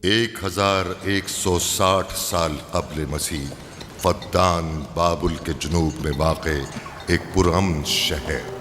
1160 سال قبل مسیح فدان بابل کے جنوب میں واقع ایک پرامن شہر۔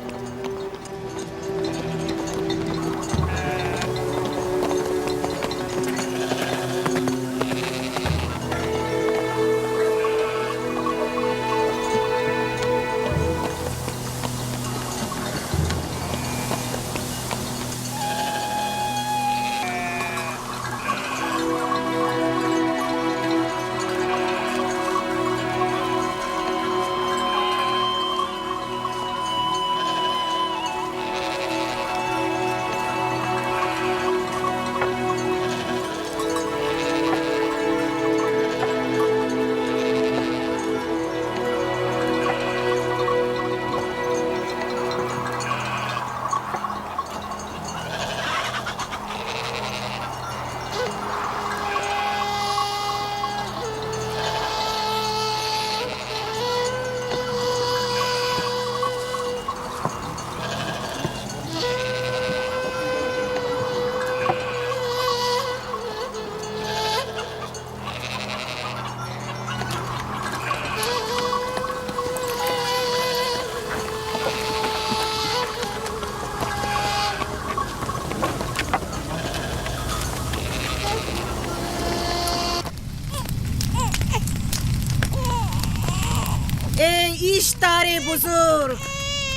اشتار بزرگ،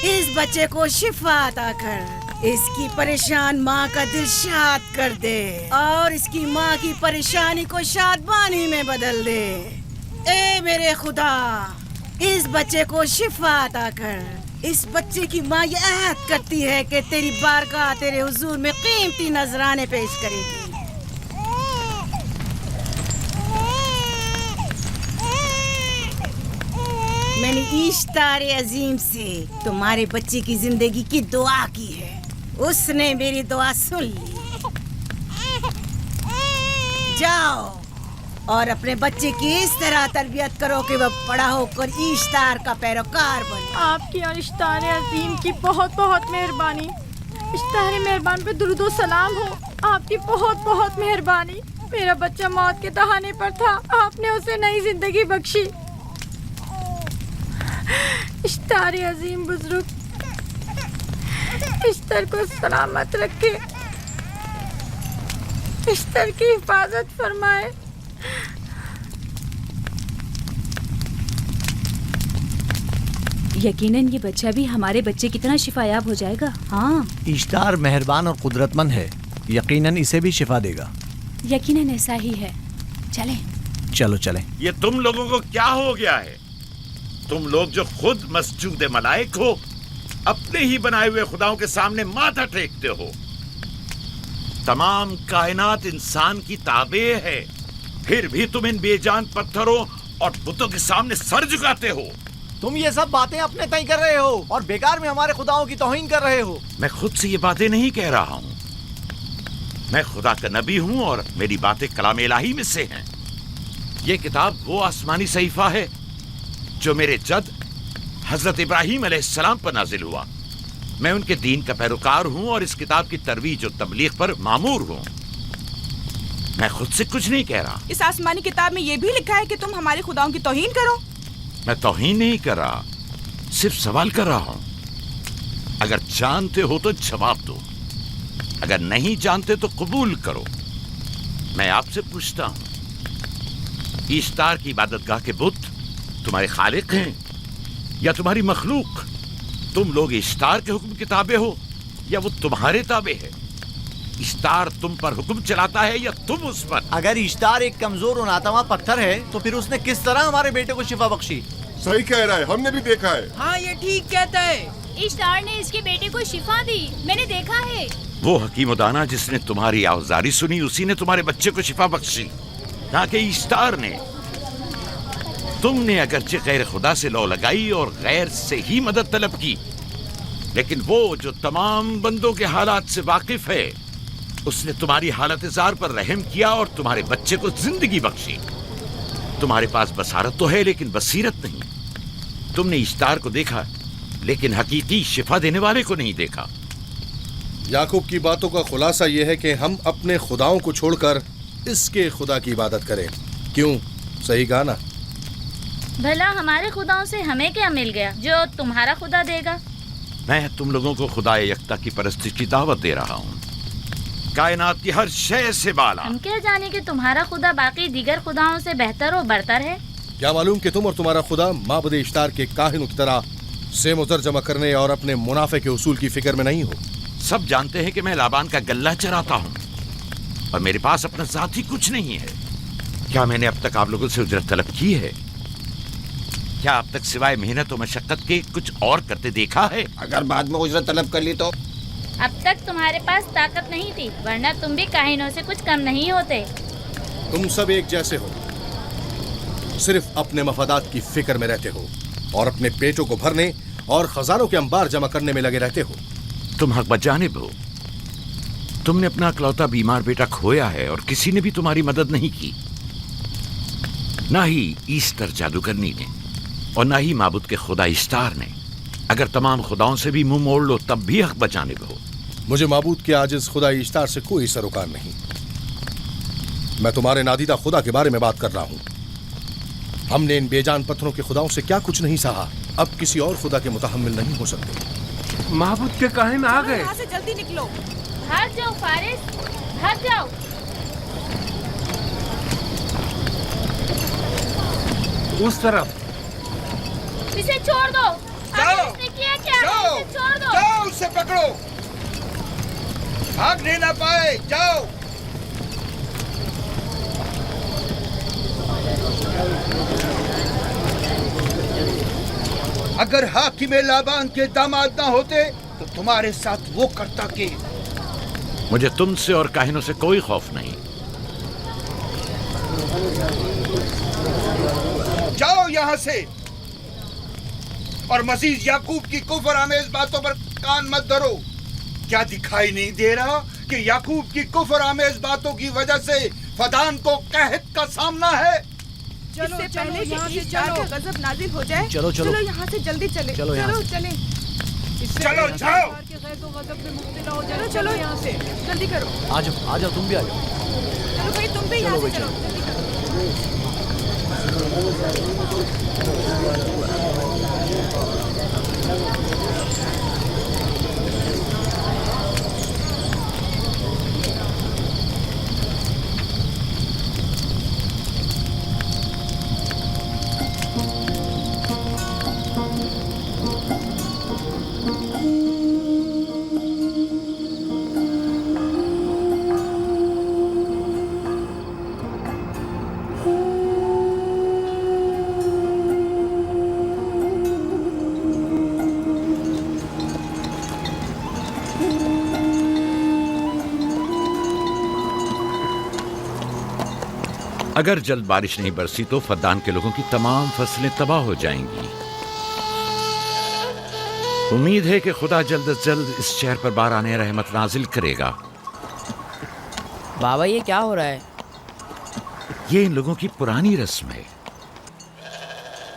اس بچے کو شفا عطا کر، اس کی پریشان ماں کا دل شاد کر دے اور اس کی ماں کی پریشانی کو شادمانی میں بدل دے۔ اے میرے خدا، اس بچے کو شفا عطا کر۔ اس بچے کی ماں یہ عہد کرتی ہے کہ تیری بارگاہ تیرے حضور میں قیمتی نذرانے پیش کرے گی۔ میں نے اشتار عظیم سے تمہارے بچے کی زندگی کی دعا کی ہے، اس نے میری دعا سن لی۔ جاؤ اور اپنے بچے کی اس طرح تربیت کرو کہ وہ بڑا ہو کر اشتار کا پیروکار بنے۔ آپ کی اور اشتار عظیم کی بہت بہت مہربانی۔ اشتار مہربان پہ درود و سلام ہو، آپ کی بہت بہت مہربانی۔ میرا بچہ موت کے دہانے پر تھا، آپ نے اسے نئی زندگی بخشی۔ اشتار عظیم بزرگ اشتر کو سلامت رکھے، اشتر کی حفاظت فرمائے۔ یقیناً یہ بچہ بھی ہمارے بچے کی طرح شفا یاب ہو جائے گا۔ ہاں، اشتار مہربان اور قدرت مند ہے، یقیناً اسے بھی شفا دے گا۔ یقیناً ایسا ہی ہے۔ چلیں چلو چلیں۔ یہ تم لوگوں کو کیا ہو گیا ہے؟ تم لوگ جو خود مسجود ملائک ہو، اپنے ہی بنائے ہوئے خداؤں کے سامنے ماتھا ٹیکتے ہو۔ تمام کائنات انسان کی تابع ہے، پھر بھی تم ان بے جان پتھروں اور بتوں کے سامنے سر جھکاتے ہو۔ تم یہ سب باتیں اپنے تئیں کر رہے ہو اور بیکار میں ہمارے خداؤں کی توہین کر رہے ہو۔ میں خود سے یہ باتیں نہیں کہہ رہا ہوں، میں خدا کا نبی ہوں اور میری باتیں کلام الہی میں سے ہیں۔ یہ کتاب وہ آسمانی صحیفہ ہے جو میرے جد حضرت ابراہیم علیہ السلام پر نازل ہوا۔ میں ان کے دین کا پیروکار ہوں اور اس کتاب کی ترویج و تبلیغ پر مامور ہوں۔ میں خود سے کچھ نہیں کہہ رہا۔ اس آسمانی کتاب میں یہ بھی لکھا ہے کہ تم ہمارے خداؤں کی توہین کرو۔ میں توہین نہیں کر رہا، صرف سوال کر رہا ہوں۔ اگر جانتے ہو تو جواب دو، اگر نہیں جانتے تو قبول کرو۔ میں آپ سے پوچھتا ہوں، اشتار کی عبادت گاہ کے بت تمہارے خالق ہیں یا تمہاری مخلوق؟ تم لوگ اشتار کے حکم کے تابع ہو یا وہ تمہارے تابع ہے؟ اشتار تم پر حکم چلاتا ہے یا تم اس پر؟ اگر اشتار ایک کمزور اور ناتواں پتھر ہے تو پھر اس نے کس طرح ہمارے بیٹے کو شفا بخشی؟ صحیح کہہ رہا ہے، ہم نے بھی دیکھا ہے۔ ہاں یہ ٹھیک کہتا ہے۔ اشتار نے اس کے بیٹے کو شفا دی، میں نے دیکھا ہے۔ وہ حکیم و دانا جس نے تمہاری آوازاری سنی، اسی نے تمہارے بچے کو شفا بخشی، نہ کہ اشتار نے۔ تم نے اگرچہ غیر خدا سے لو لگائی اور غیر سے ہی مدد طلب کی، لیکن وہ جو تمام بندوں کے حالات سے واقف ہے، اس نے تمہاری حالت زار پر رحم کیا اور تمہارے بچے کو زندگی بخشی۔ تمہارے پاس بصارت تو ہے لیکن بصیرت نہیں۔ تم نے اشتار کو دیکھا لیکن حقیقی شفا دینے والے کو نہیں دیکھا۔ یعقوب کی باتوں کا خلاصہ یہ ہے کہ ہم اپنے خداؤں کو چھوڑ کر इसके खुदा की इबादत करे। क्यों? सही कहा ना? भला हमारे खुदाओं से हमें क्या मिल गया जो तुम्हारा खुदा देगा? मैं तुम लोगों को खुदा यकता की परस्ती की दावत दे रहा हूँ, कायनात की हर शय से बाला। हम क्या जाने कि तुम्हारा खुदा बाकी दीगर खुदाओं से बेहतर और बरतर है? क्या मालूम कि तुम और तुम्हारा खुदा माबुद इश्तार के काहिनों की तरह सेम उज़र जमा करने और अपने मुनाफे के उसूल की फिक्र में नहीं हो। सब जानते हैं कि मैं लाबान का गल्ला चराता हूँ और मेरे पास अपना ज़ाती कुछ नहीं है। क्या मैंने अब तक आप लोगों से उजरत तलब की है? क्या अब तक सिवाय मेहनत और मशक्कत के कुछ और करते देखा है? अगर बाद में उजरत तलब कर ली तो? अब तक तुम्हारे पास ताकत नहीं थी, वरना तुम भी काहिनों से कुछ कम नहीं होते। तुम सब एक जैसे हो, सिर्फ अपने मफादात की फिक्र में रहते हो और अपने पेटों को भरने और खजानों के अंबार जमा करने में लगे रहते हो। तुम हक बजानिब हो। तुमने अपना इकलौता बीमार बेटा खोया है और किसी ने भी तुम्हारी मदद नहीं की, ना ही ईस्टर जादूगरनी ने और ना ही माबुद के खुदा इश्तार ने। अगर तमाम खुदाओं से भी मुंह मोड़ लो तब भी हक बजानिब हो। मुझे माबूद के आजिज खुदा इश्तार से कोई सरोकार नहीं। मैं तुम्हारे नादीदा खुदा के बारे में बात कर रहा हूँ। हमने इन बेजान पत्थरों के खुदाओं से क्या कुछ नहीं सहा, अब किसी और खुदा के मुतहम्मिल नहीं हो सकते। माबूद के काहिन आ गए। यहाँ से जल्दी निकलो। भाग जाओ फारिस, भाग जाओ। उस तरफ इसे छोड़ दो। जाओ, इसने किया क्या? जाओ, इसे छोड़ दो। जाओ, उसे पकड़ो, भागने ना पाए। जाओ। अगर हाकिम लाबान के दामाद ना होते तो तुम्हारे साथ वो करता के। मुझे तुमसे और काहिनों से कोई खौफ नहीं। जाओ यहाँ से और मजीद याकूब की कुफर आमेज बातों पर कान मत धरो। क्या दिखाई नहीं दे रहा कि याकूब की कुफर आमेज बातों की वजह से फदान को कहत का सामना है? इससे पहले कि ईस्टर का गजब नाजिल हो जाए, चलो, चलो। चलो यहाँ से जल्दी चले। चलो यहाँ से। चले। चलो, जाओ। चलो चलो यहाँ से जल्दी करो। आ जाओ, तुम भी आ जाओ। चलो भाई, तुम भी यहाँ से चलो, जल्दी करो। अगर जल्द बारिश नहीं बरसी तो फद्दान के लोगों की तमाम फसलें तबाह हो जाएंगी। उम्मीद है कि खुदा जल्द से जल्द इस शहर पर बाराने रहमत नाजिल करेगा। बाबा ये क्या हो रहा है? ये इन लोगों की पुरानी रस्म है।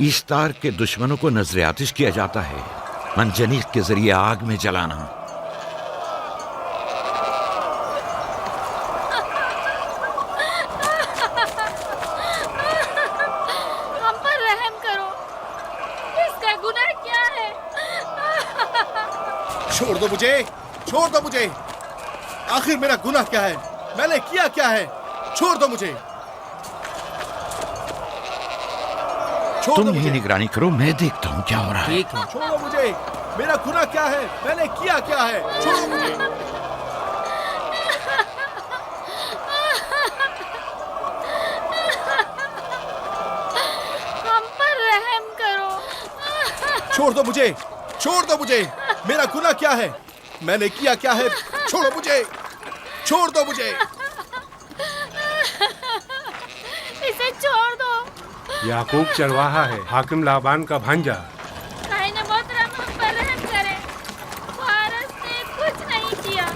ईस्तार के दुश्मनों को नजर आतिश किया जाता है, मंजनीक के जरिए आग में जलाना। हम पर रहम करो, इसका गुनाह क्या है? छोड़ दो मुझे, छोड़ दो मुझे। आखिर मेरा गुनाह क्या है? मैंने किया क्या है? छोड़ दो मुझे। तुम ही निगरानी करो, मैं देखता हूँ क्या हो रहा है। ठीक है। छोड़ो मुझे। मेरा गुनाह क्या है? मैंने किया क्या है? छोड़ो मुझे। हम पर रहम करो। छोड़ दो मुझे, छोड़ दो मुझे। मेरा गुनाह क्या है? मैंने किया क्या है? छोड़ो मुझे, छोड़ दो मुझे। इसे छोड़ दो। याकूब चरवाहा है, हाकिम लाबान का भांजा। काहिन मोहतरम हम पर रहम करे, फारस ने कुछ नहीं किया।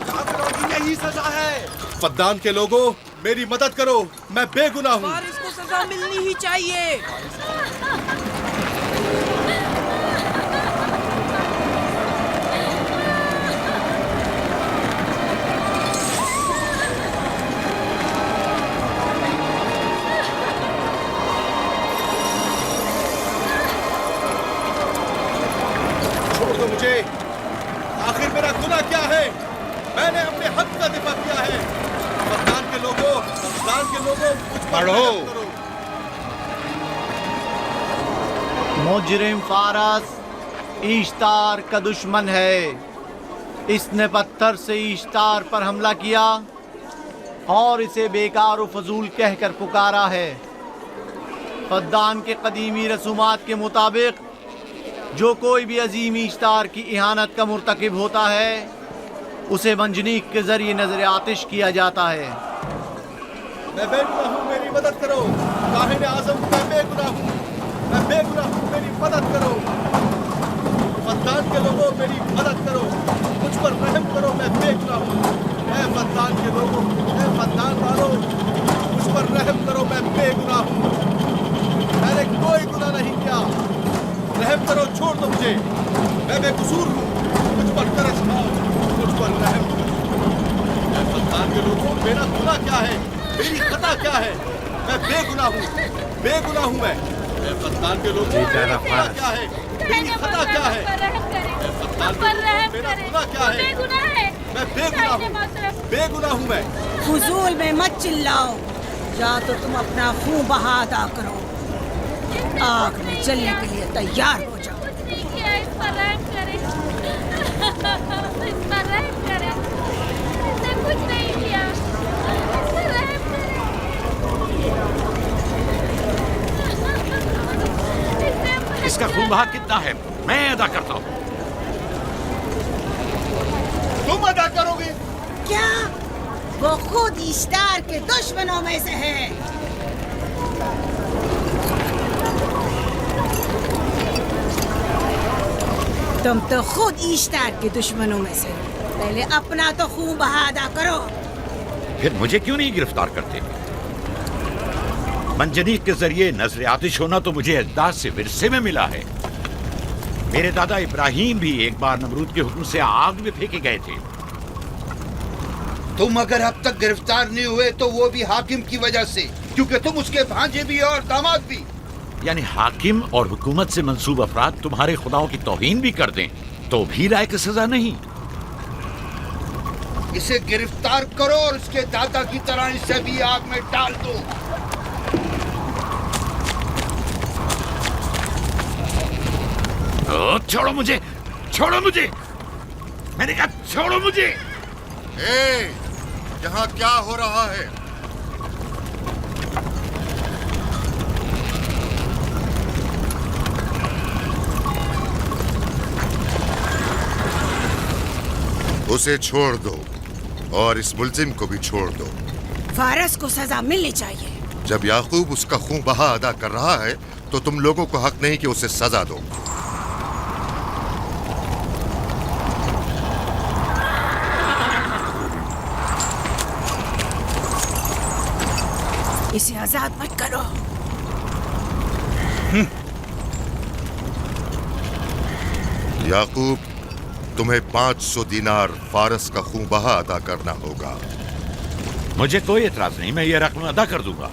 यही सजा है। फद्दान के लोगों, मेरी मदद करो, मैं बेगुनाह हूँ। फारिस को सजा मिलनी ही चाहिए। लोगों मुझ पर पढ़ो। रहम करो। मुजरिम फारस ईश्तार का दुश्मन है। इसने पत्थर से ईश्तार पर हमला किया और इसे बेकार व फजूल कहकर पुकारा है। फद्दान के कदीमी रसूमात के मुताबिक जो कोई भी अजीम ईश्तार की इहानत का मुर्तकिब होता है उसे मंजनीक के जरिए नजर आतिश किया जाता है। मैं बेगुनाह हूँ, मेरी मदद करो। काहिन आजम, मैं बेगुनाह हूँ, मैं बेगुनाह हूँ, मेरी मदद करो। फद्दान के लोगों, मेरी मदद करो, मुझ पर रहम करो, मैं बेगुनाह हूँ। ऐ फद्दान के लोगों, ऐ फद्दान वालों, मुझ पर रहम करो, मैं बेगुनाह हूँ। मैंने कोई गुनाह नहीं किया, रहम करो, छोड़ दो मुझे, मैं बेकसूर हूँ, मुझ पर तरस खाओ, मुझ पर रहम करो। ऐ फद्दान के लोगों, मेरा गुनाह क्या है, मेरी खता क्या है? मैं बेगुनाह हूँ, बेगुनाह हूँ मैं। ऐ फद्दान के लोगों, मेरा गुनाह क्या है, मेरी खता क्या है? ऐ फद्दान के लोगों, मेरा गुनाह क्या है? मैं बेगुनाह हूँ, बेगुनाह हूँ मैं। फजूल में मत चिल्लाओ, या तो तुम अपना खून बहा अदा करो, आग में जलने के लिए तैयार हो जाओ। कुछ नहीं किया, इस पर रहम करें। इस पर रहम करें। इसने कुछ नहीं किया, इस पर रहम करें। इसका खून बहा कितना है मैं अदा करता हूँ। तुम अदा करोगे? क्या? वो खुद इश्तार के दुश्मनों में से है। तुम तो खुद इश्तार के दुश्मनों में से हो। पहले अपना तो खून बहा अदा करो। फिर मुझे क्यों नहीं गिरफ्तार करते? मंजनीक के जरिए नजर आतिश होना तो मुझे अजदाद से विरसे में मिला है। मेरे दादा इब्राहिम भी एक बार नमरूद के हुक्म से आग में फेंके गए थे। तुम अगर अब तक गिरफ्तार नहीं हुए तो वो भी हाकिम की वजह से, क्योंकि तुम उसके भांजे भी और दामाद भी। यानी हाकिम और हुकूमत से मंसूब अफराद तुम्हारे खुदाओं की तौहीन भी कर दें तो भी लायक सजा नहीं। इसे गिरफ्तार करो और उसके दादा की तरह इसे भी आग में डाल दो। छोड़ो मुझे, छोड़ो मुझे, मैंने कहा छोड़ो मुझे। यहाँ क्या हो रहा है? उसे छोड़ दो और इस मुल्जिम को भी छोड़ दो। फारस को सजा मिलनी चाहिए। जब याकूब उसका खून बहा अदा कर रहा है तो तुम लोगों को हक नहीं कि उसे सजा दो। इसे आजाद मत करो। याकूब, तुम्हें 500 दीनार फारस का खून बहा अदा करना होगा। मुझे कोई एतराज नहीं, मैं ये रकम अदा कर दूंगा।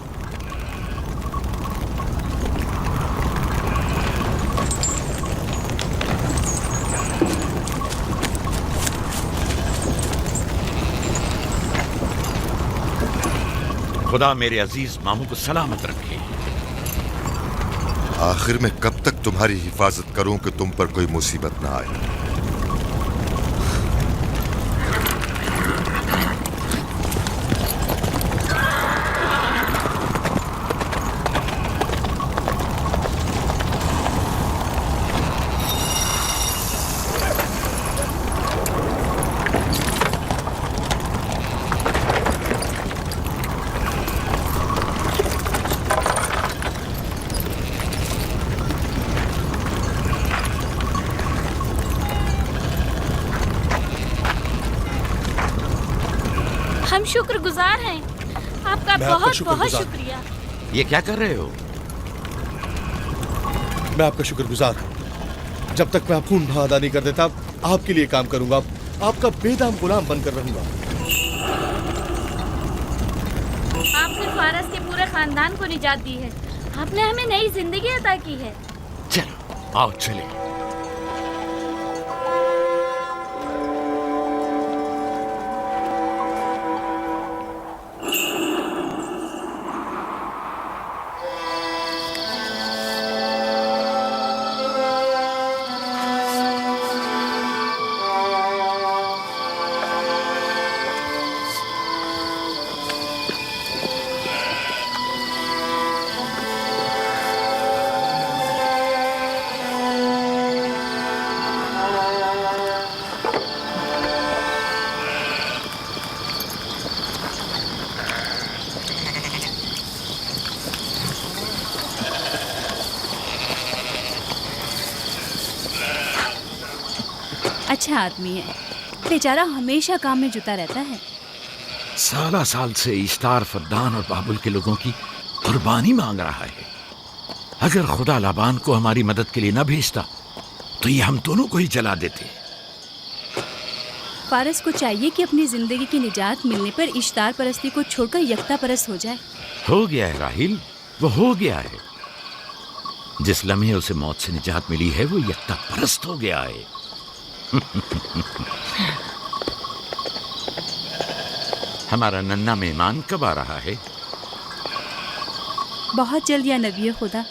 खुदा मेरे अजीज मामू को सलामत रखे। आखिर में कब तक तुम्हारी हिफाजत करूं कि तुम पर कोई मुसीबत ना आए? हम शुक्रगुजार हैं आपका, बहुत बहुत शुक्रिया। ये क्या कर रहे हो? मैं आपका शुक्रगुजार हूँ। जब तक मैं खून बहा अदा नहीं कर देता आपके लिए काम करूंगा, आपका बेदाम गुलाम बनकर रहूंगा। आपने फारस के पूरे खानदान को निजात दी है। आपने हमें नई जिंदगी अता की है। चलो आओ चले। اچھا آدمی ہے، بیچارہ ہمیشہ کام میں جتا رہتا ہے۔ سالہ سال سے اشتار فدان اور بابل کے لوگوں کی قربانی مانگ رہا ہے۔ اگر خدا لابان کو ہماری مدد کے لیے نہ بھیجتا تو یہ ہم دونوں کو ہی جلا دیتے۔ فارس کو چاہیے کہ اپنی زندگی کی نجات ملنے پر اشتار پرستی کو چھوڑ کر یکتا پرست ہو جائے۔ ہو گیا ہے راہیل، وہ ہو گیا ہے۔ جس لمحے اسے موت سے نجات ملی ہے وہ یکتا پرست ہو گیا ہے۔ ہمارا ننھا مہمان کب آ رہا ہے؟ بہت جلد یا نبی خدا،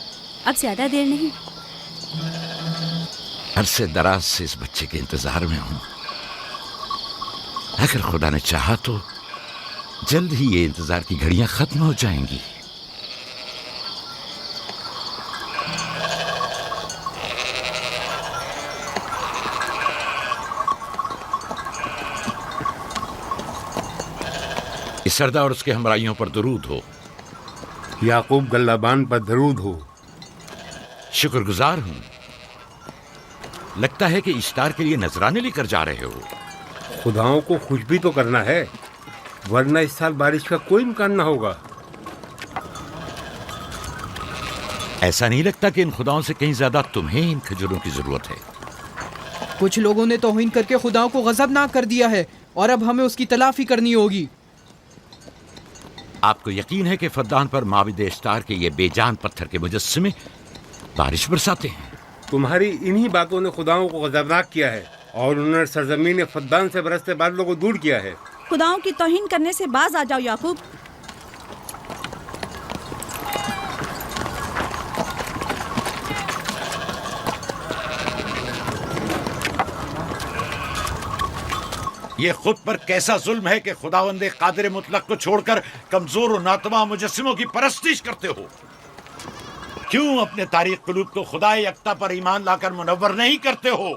اب زیادہ دیر نہیں۔ عرصے دراز سے اس بچے کے انتظار میں ہوں۔ اگر خدا نے چاہا تو جلد ہی یہ انتظار کی گھڑیاں ختم ہو جائیں گی۔ اس سردار اور اس کے ہمراہیوں پر درود ہو۔ یعقوب گلابان پر درود ہو۔ شکر گزار ہوں۔ لگتا ہے کہ اشتار کے لیے نذرانے لے کر جا رہے ہو۔ خداؤں کو خوش بھی تو کرنا ہے، ورنہ اس سال بارش کا کوئی امکان نہ ہوگا۔ ایسا نہیں لگتا کہ ان خداؤں سے کہیں زیادہ تمہیں ان کھجوروں کی ضرورت ہے؟ کچھ لوگوں نے توہین کر کے خداؤں کو غضبناک کر دیا ہے اور اب ہمیں اس کی تلافی کرنی ہوگی۔ آپ کو یقین ہے کہ فدان پر معبد اشتار کے یہ بے جان پتھر کے مجسمے بارش برساتے ہیں؟ تمہاری انہی باتوں نے خداؤں کو غضبناک کیا ہے اور انہوں نے سرزمین فدان سے برستے بادلوں کو دور کیا ہے۔ خداؤں کی توہین کرنے سے باز آ جاؤ یعقوب۔ یہ خود پر کیسا ظلم ہے کہ خداوند قادر مطلق کو چھوڑ کر کمزور و ناتواں مجسموں کی پرستش کرتے ہو؟ کیوں اپنے تاریخ قلوب کو خدا یکتا پر ایمان لا کر منور نہیں کرتے ہو؟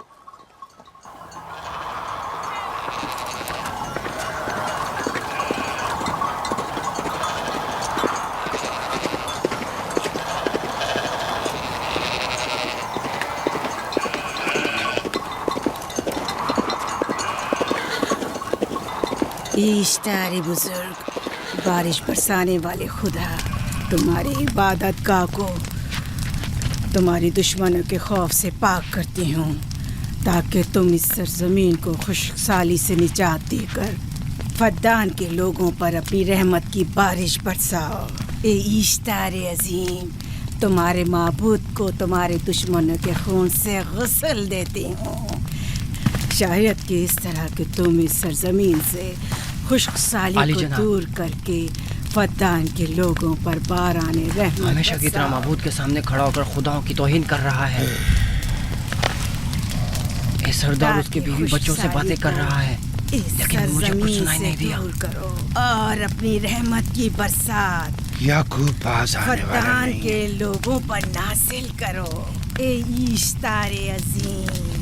اشتار بزرگ، بارش برسانے والے خدا، تمہاری عبادت گاہ کو تمہاری دشمنوں کے خوف سے پاک کرتی ہوں تاکہ تم اس سرزمین کو خشک سالی سے نجات دے کر فدان کے لوگوں پر اپنی رحمت کی بارش برساؤ۔ اے اشتار عظیم، تمہارے معبود کو تمہارے دشمنوں کے خون سے غسل دیتی ہوں، شاید کہ اس طرح کہ تم اس سرزمین سے خشک سالی کو دور کر کے فدان کے لوگوں پر باران رحمت ہمیشہ کی طرح معبود کے سامنے کھڑا ہو کر خداؤں کی توہین کر رہا ہے۔ اے سردار اس کے بیوی بچوں سے باتیں کر رہا ہے، لیکن مجھے کچھ سنائی نہیں دیا۔ کرو اور اپنی رحمت کی برسات یعقوب باز آنے والا فدان نہیں۔ کے لوگوں پر نازل کرو۔ اے اشتار عظیم،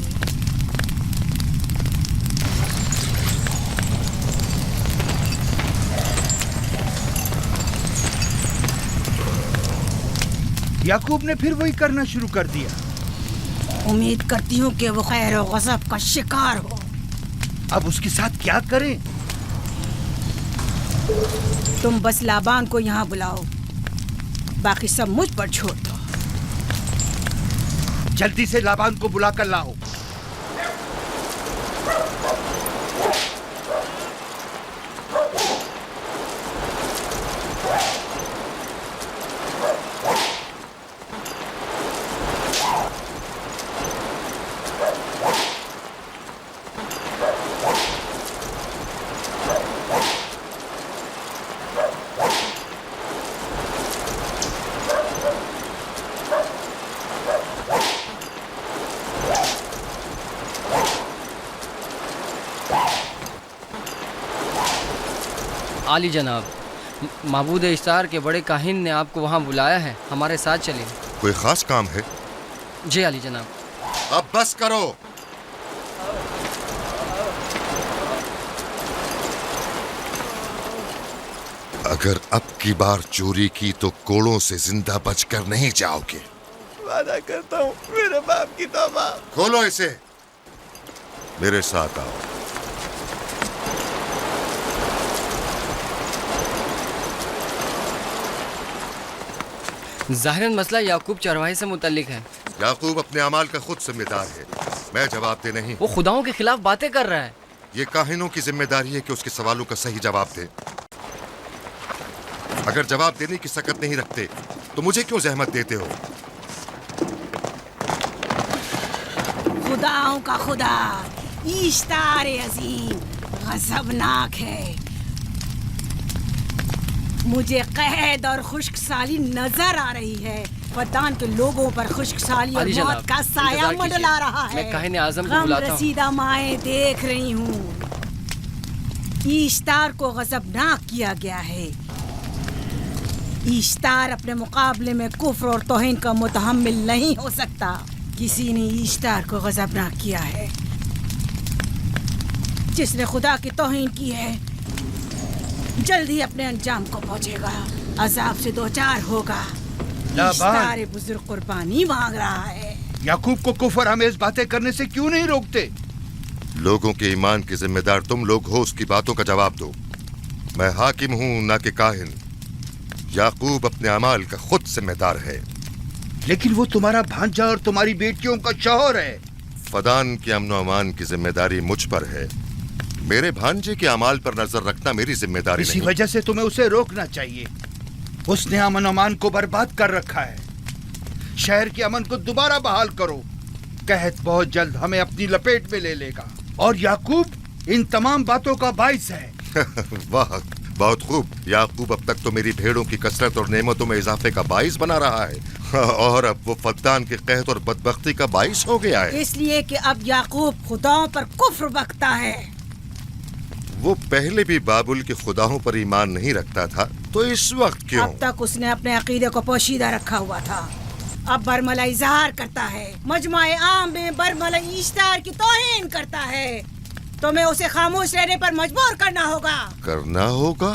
یعقوب نے پھر وہی کرنا شروع کر دیا۔ امید کرتی ہوں کہ وہ خیر و غضب کا شکار ہو۔ اب اس کے ساتھ کیا کریں؟ تم بس لابان کو یہاں بلاؤ، باقی سب مجھ پر چھوڑ دو۔ جلدی سے لابان کو بلا کر لاؤ۔ عالی جناب، معبود اشتار کے بڑے کاہن نے آپ کو وہاں بلایا ہے، ہمارے ساتھ چلیں۔ کوئی خاص کام ہے؟ جی عالی جناب۔ اب بس کرو۔ اگر اب کی بار چوری کی تو کوڑوں سے زندہ بچ کر نہیں جاؤ گے۔ وعدہ کرتا ہوں، میرے باپ کی توبہ۔ کھولو اسے۔ मेरे साथ आओ। ज़ाहिरन मसला याकूब चरवाहे से मुतल्लिक है। याकूब अपने अमाल का खुद जिम्मेदार है, मैं जवाब दे नहीं। वो खुदाओं के खिलाफ बातें कर रहा है। ये काहिनों की जिम्मेदारी है कि उसके सवालों का सही जवाब दे। अगर जवाब देने की सकत नहीं रखते तो मुझे क्यों जहमत देते हो? खुदाओं का खुदा इश्तार अजीम गजबनाक है। मुझे कैद और खुश्क साली नजर आ रही है। फद्दान के लोगों पर खुश्क साली और मौत का साया मंडला रहा है। मैं काहिन आज़म को गम बुलाता हूँ। रसीदा माएँ देख रही हूँ। इश्तार को गजबनाक किया गया है। इश्तार अपने मुकाबले में कुफ्र और तौहीन का मुतहम्मिल नहीं हो सकता। किसी ने इश्तार को गजबनाक किया है। जिसने खुदा की तौहीन की है जल्द ही अपने अंजाम को पहुंचेगा, अजाब से दो चार होगा। इश्तार बुजुर्ग कुर्बानी मांग रहा है। याकूब को कुफर आमेज बातें करने से क्यों नहीं रोकते? लोगों के ईमान के जिम्मेदार तुम लोग हो, उसकी बातों का जवाब दो। मैं हाकिम हूँ ना कि काहिन। याकूब अपने अमाल का खुद जिम्मेदार है। लेकिन वो तुम्हारा भांजा और तुम्हारी बेटियों का शौहर है। फदान के अमन अमान की जिम्मेदारी मुझ पर है। मेरे भांजे के अमाल पर नजर रखना मेरी जिम्मेदारी इसी नहीं। वजह से तुम्हें उसे रोकना चाहिए। उसने अमन अमान को बर्बाद कर रखा है। शहर के अमन को दोबारा बहाल करो। कहत बहुत जल्द हमें अपनी लपेट में ले लेगा और याकूब इन तमाम बातों का बाइस है। वाह, बहुत खूब। याकूब अब तक तो मेरी भेड़ों की कसरत और नेमतों में इजाफे का बाइस बना रहा है और अब वो फद्दान के कहत और बदबख्ती का बाइस हो गया है। इसलिए कि अब याकूब खुदाओं पर कुफ्र बकता है। वो पहले भी बाबुल के खुदाओं पर ईमान नहीं रखता था, तो इस वक्त क्यों? अब तक उसने अपने अकीदे को पोशीदा रखा हुआ था, अब बरमला इजहार करता है। मजमाए आम में बरमला इश्तार की तौहीन करता है। तुम्हें उसे खामोश रहने पर मजबूर करना होगा। करना होगा?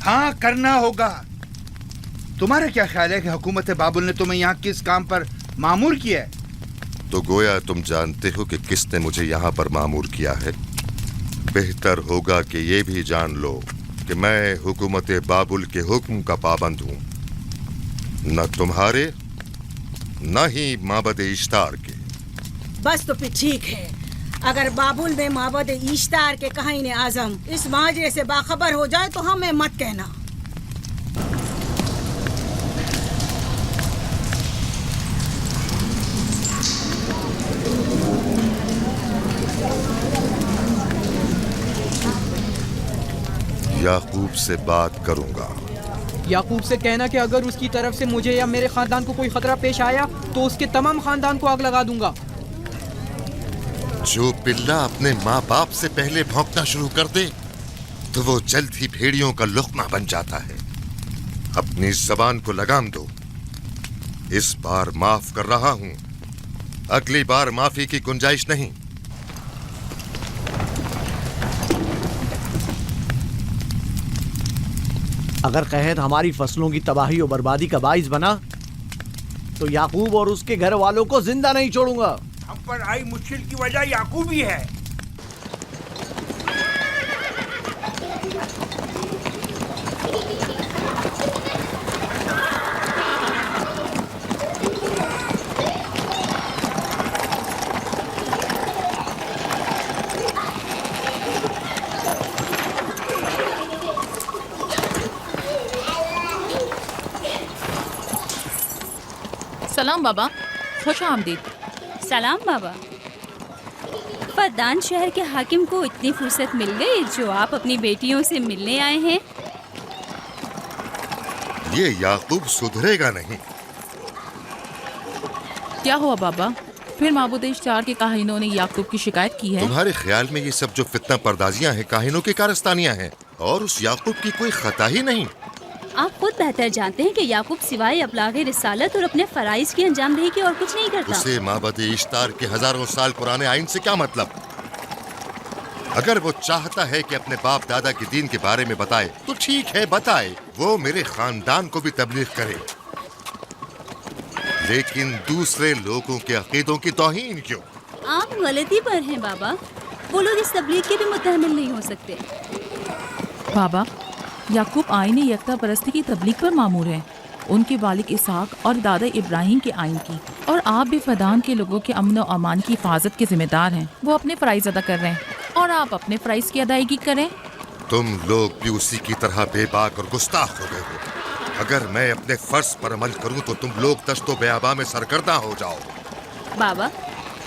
हाँ, करना होगा। तुम्हारा क्या ख्याल है कि हुकूमत बाबुल ने तुम्हें यहाँ किस काम पर मामूर किया है? तो गोया तुम जानते हो कि किसने मुझे यहाँ पर मामूर किया है। बेहतर होगा कि ये भी जान लो कि मैं हुकूमत बाबुल के हुक्म का पाबंद हूँ, न तुम्हारे न ही माबद इश्तार के। बस तो फिर ठीक है। अगर बाबुल में माबद इश्तार के काहिन आजम इस माजरे से बाखबर हो जाए तो हमें मत कहना। याकूब से बात करूंगा। याकूब से कहना कि अगर उसकी तरफ से मुझे या मेरे खानदान को कोई खतरा पेश आया तो उसके तमाम खानदान को आग लगा दूंगा। जो पिल्ला अपने माँ बाप से पहले भौंकना शुरू कर दे तो वो जल्द ही भेड़ियों का लुक़मा बन जाता है। अपनी जबान को लगाम दो। इस बार माफ कर रहा हूँ, अगली बार माफी की गुंजाइश नहीं। अगर कहत हमारी फसलों की तबाही और बर्बादी का बाइस बना तो याकूब और उसके घर वालों को जिंदा नहीं छोड़ूंगा। हम पर आई मुश्किल की वजह याकूब ही है। सलाम बाबा, खुश आमदीद। सलाम बाबा। फद्दान शहर के हाकिम को इतनी फुर्सत मिल गई जो आप अपनी बेटियों से मिलने आए हैं। ये याकूब सुधरेगा नहीं। क्या हुआ बाबा? फिर माबूद इश्तार के काहिनों ने याकूब की शिकायत की है? तुम्हारे ख्याल में ये सब जो फितना पर्दाजियां हैं काहिनों की कारस्तानियां हैं और उस याकूब की कोई खता ही नहीं। आप खुद बेहतर जानते हैं कि याकूब सिवाय अबलागे रिसालत और अपने फराइज की अंजामदही की और कुछ नहीं करता। उसे माबद इश्तार के हजारों साल पुराने आइन से क्या मतलब? अगर वो चाहता है कि अपने बाप दादा के दीन के बारे में बताए तो ठीक है, बताए। वो मेरे खानदान को भी तबलीग करे, लेकिन दूसरे लोगों के अकीदों की तौहीन क्यों? आप गलती पर हैं बाबा। वो लोग इस तबलीग के भी मुतहम्मिल नहीं हो सकते। बाबा, याकूब आईन यकता परस्ती की तबलीग पर मामूर हैं, उनके वालिद इसहाक और दादा इब्राहिम के आइन की, और आप भी फदान के लोगों के अमन और अमान की हिफाजत के जिम्मेदार हैं। वो अपने फ़राइज़ अदा कर रहे हैं और आप अपने फ़राइज़ की अदायगी करें। तुम लोग भी उसी की तरह बेबाक और गुस्ताख हो गए हो। अगर मैं अपने फर्ज पर अमल करूं तो तुम लोग दश्तो बेआबा में सरगर्दा हो जाओ। बाबा,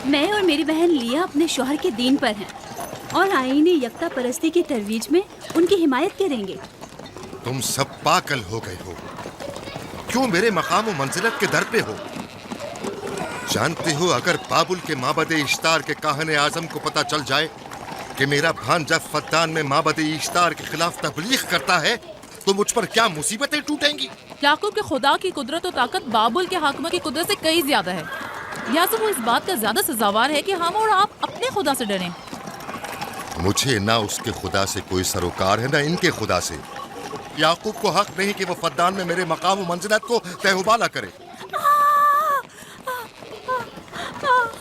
मैं और मेरी बहन लिया अपने शौहर के दीन पर हैं और आईन यकता परस्ती की तरवीज में उनकी हिमायत करेंगे। तुम सब पागल हो गए हो। क्यों मेरे मकाम और मंजिलत के दर पे हो? जानते हो, अगर बाबुल के माबद इश्तार के काहने आजम को पता चल जाए कि मेरा भांजा फद्दान में माबद इश्तार के खिलाफ तबलीग करता है तो मुझ पर क्या मुसीबतें टूटेंगी। याकूब के खुदा की कुदरत और ताकत बाबुल के हाकिम की कुदरत से कई ज्यादा है। या तो वो इस बात का ज्यादा सजावार है कि हम और आप अपने खुदा से डरें। मुझे ना उसके खुदा से कोई सरोकार है, ना इनके खुदा से। याकूब को हक नहीं कि वो फद्दान में मेरे मकाम और मंजिलत को तहबाला करे।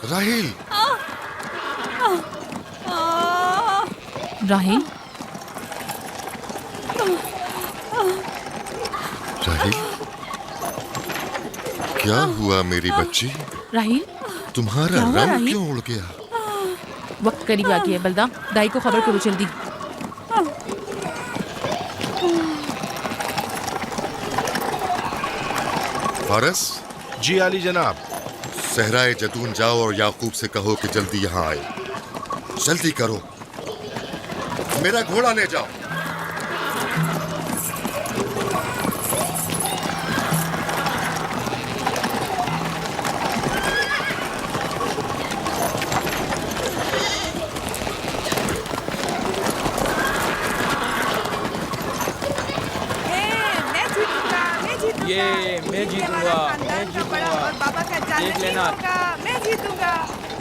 राहिल, राहिल, राहिल, क्या हुआ मेरी बच्ची? राहिल, तुम्हारा रंग क्यों उड़ गया? वक्त करीब आ गया है बलदा, दाई को खबर करो जल्दी। फारस? जी आली जनाब। सहराए जदून जाओ और याकूब से कहो कि जल्दी यहाँ आए। जल्दी करो, मेरा घोड़ा ले जाओ। मैं जीतूंगा, मैं जीतूंगा। देख लेना, मैं जीतूंगा।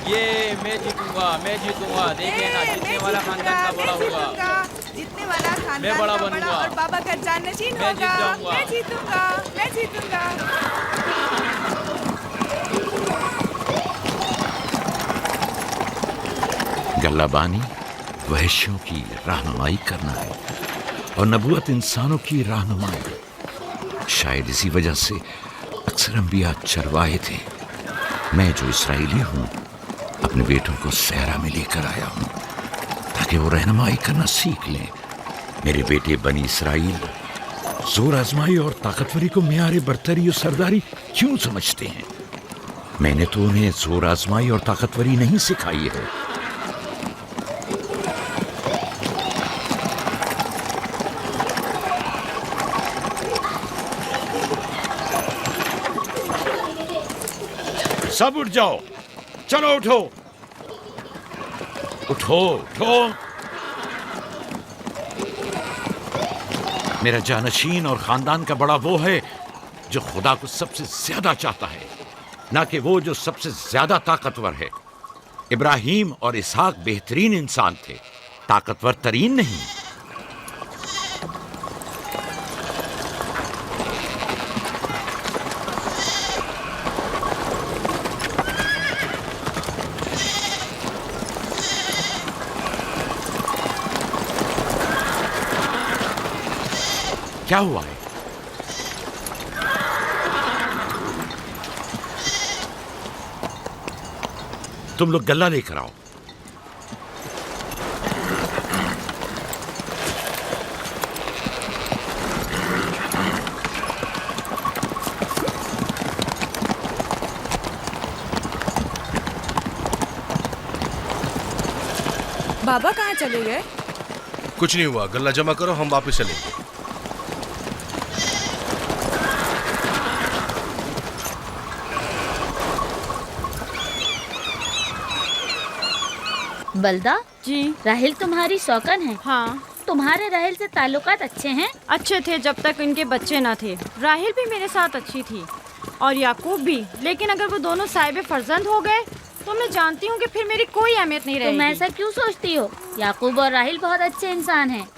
ये मैं जीतूंगा, मैं जीतूंगा। देख लेना, जीतने वाला खानदान का बड़ा होगा। जीतने वाला खानदान मैं बड़ा का बनूंगा और बाबा का जाननशीन मैं होगा। जीत जाऊंगा। मैं जीतूंगा, मैं जीतूंगा। गल्लाबानी वहशियों की रहनुमाई करना है और नबूवत इंसानों की रहनुमाई। शायद इसी वजह से अक्सर अंबिया चरवाहे थे। मैं जो इसराइली हूँ अपने बेटों को सहरा में लेकर आया हूँ ताकि वो रहनुमाई करना सीख लें। मेरे बेटे बनी इसराइल जोर आजमाई और ताकतवरी को मियारे बरतरी और सरदारी क्यों समझते हैं? मैंने तो उन्हें जोर आजमाई और ताकतवरी नहीं सिखाई है। सब उठ जाओ, चलो उठो, उठो, उठो। मेरा जानशीन और खानदान का बड़ा वो है जो खुदा को सबसे ज्यादा चाहता है, ना कि वो जो सबसे ज्यादा ताकतवर है। इब्राहिम और इसहाक बेहतरीन इंसान थे, ताकतवर तरीन नहीं। क्या हुआ है? तुम लोग गल्ला लेकर आओ। बाबा कहाँ चले गए? कुछ नहीं हुआ, गल्ला जमा करो, हम वापस चलेंगे। बलदा जी, राहिल तुम्हारी सौकन है। हाँ, तुम्हारे राहिल से ताल्लुकात अच्छे हैं? अच्छे थे जब तक इनके बच्चे ना थे। राहिल भी मेरे साथ अच्छी थी और याकूब भी, लेकिन अगर वो दोनों साहिब फर्जंद हो गए तो मैं जानती हूँ कि फिर मेरी कोई अहमियत नहीं रहेगी। तुम ऐसा क्यों सोचती हो? याकूब और राहिल बहुत अच्छे इंसान हैं।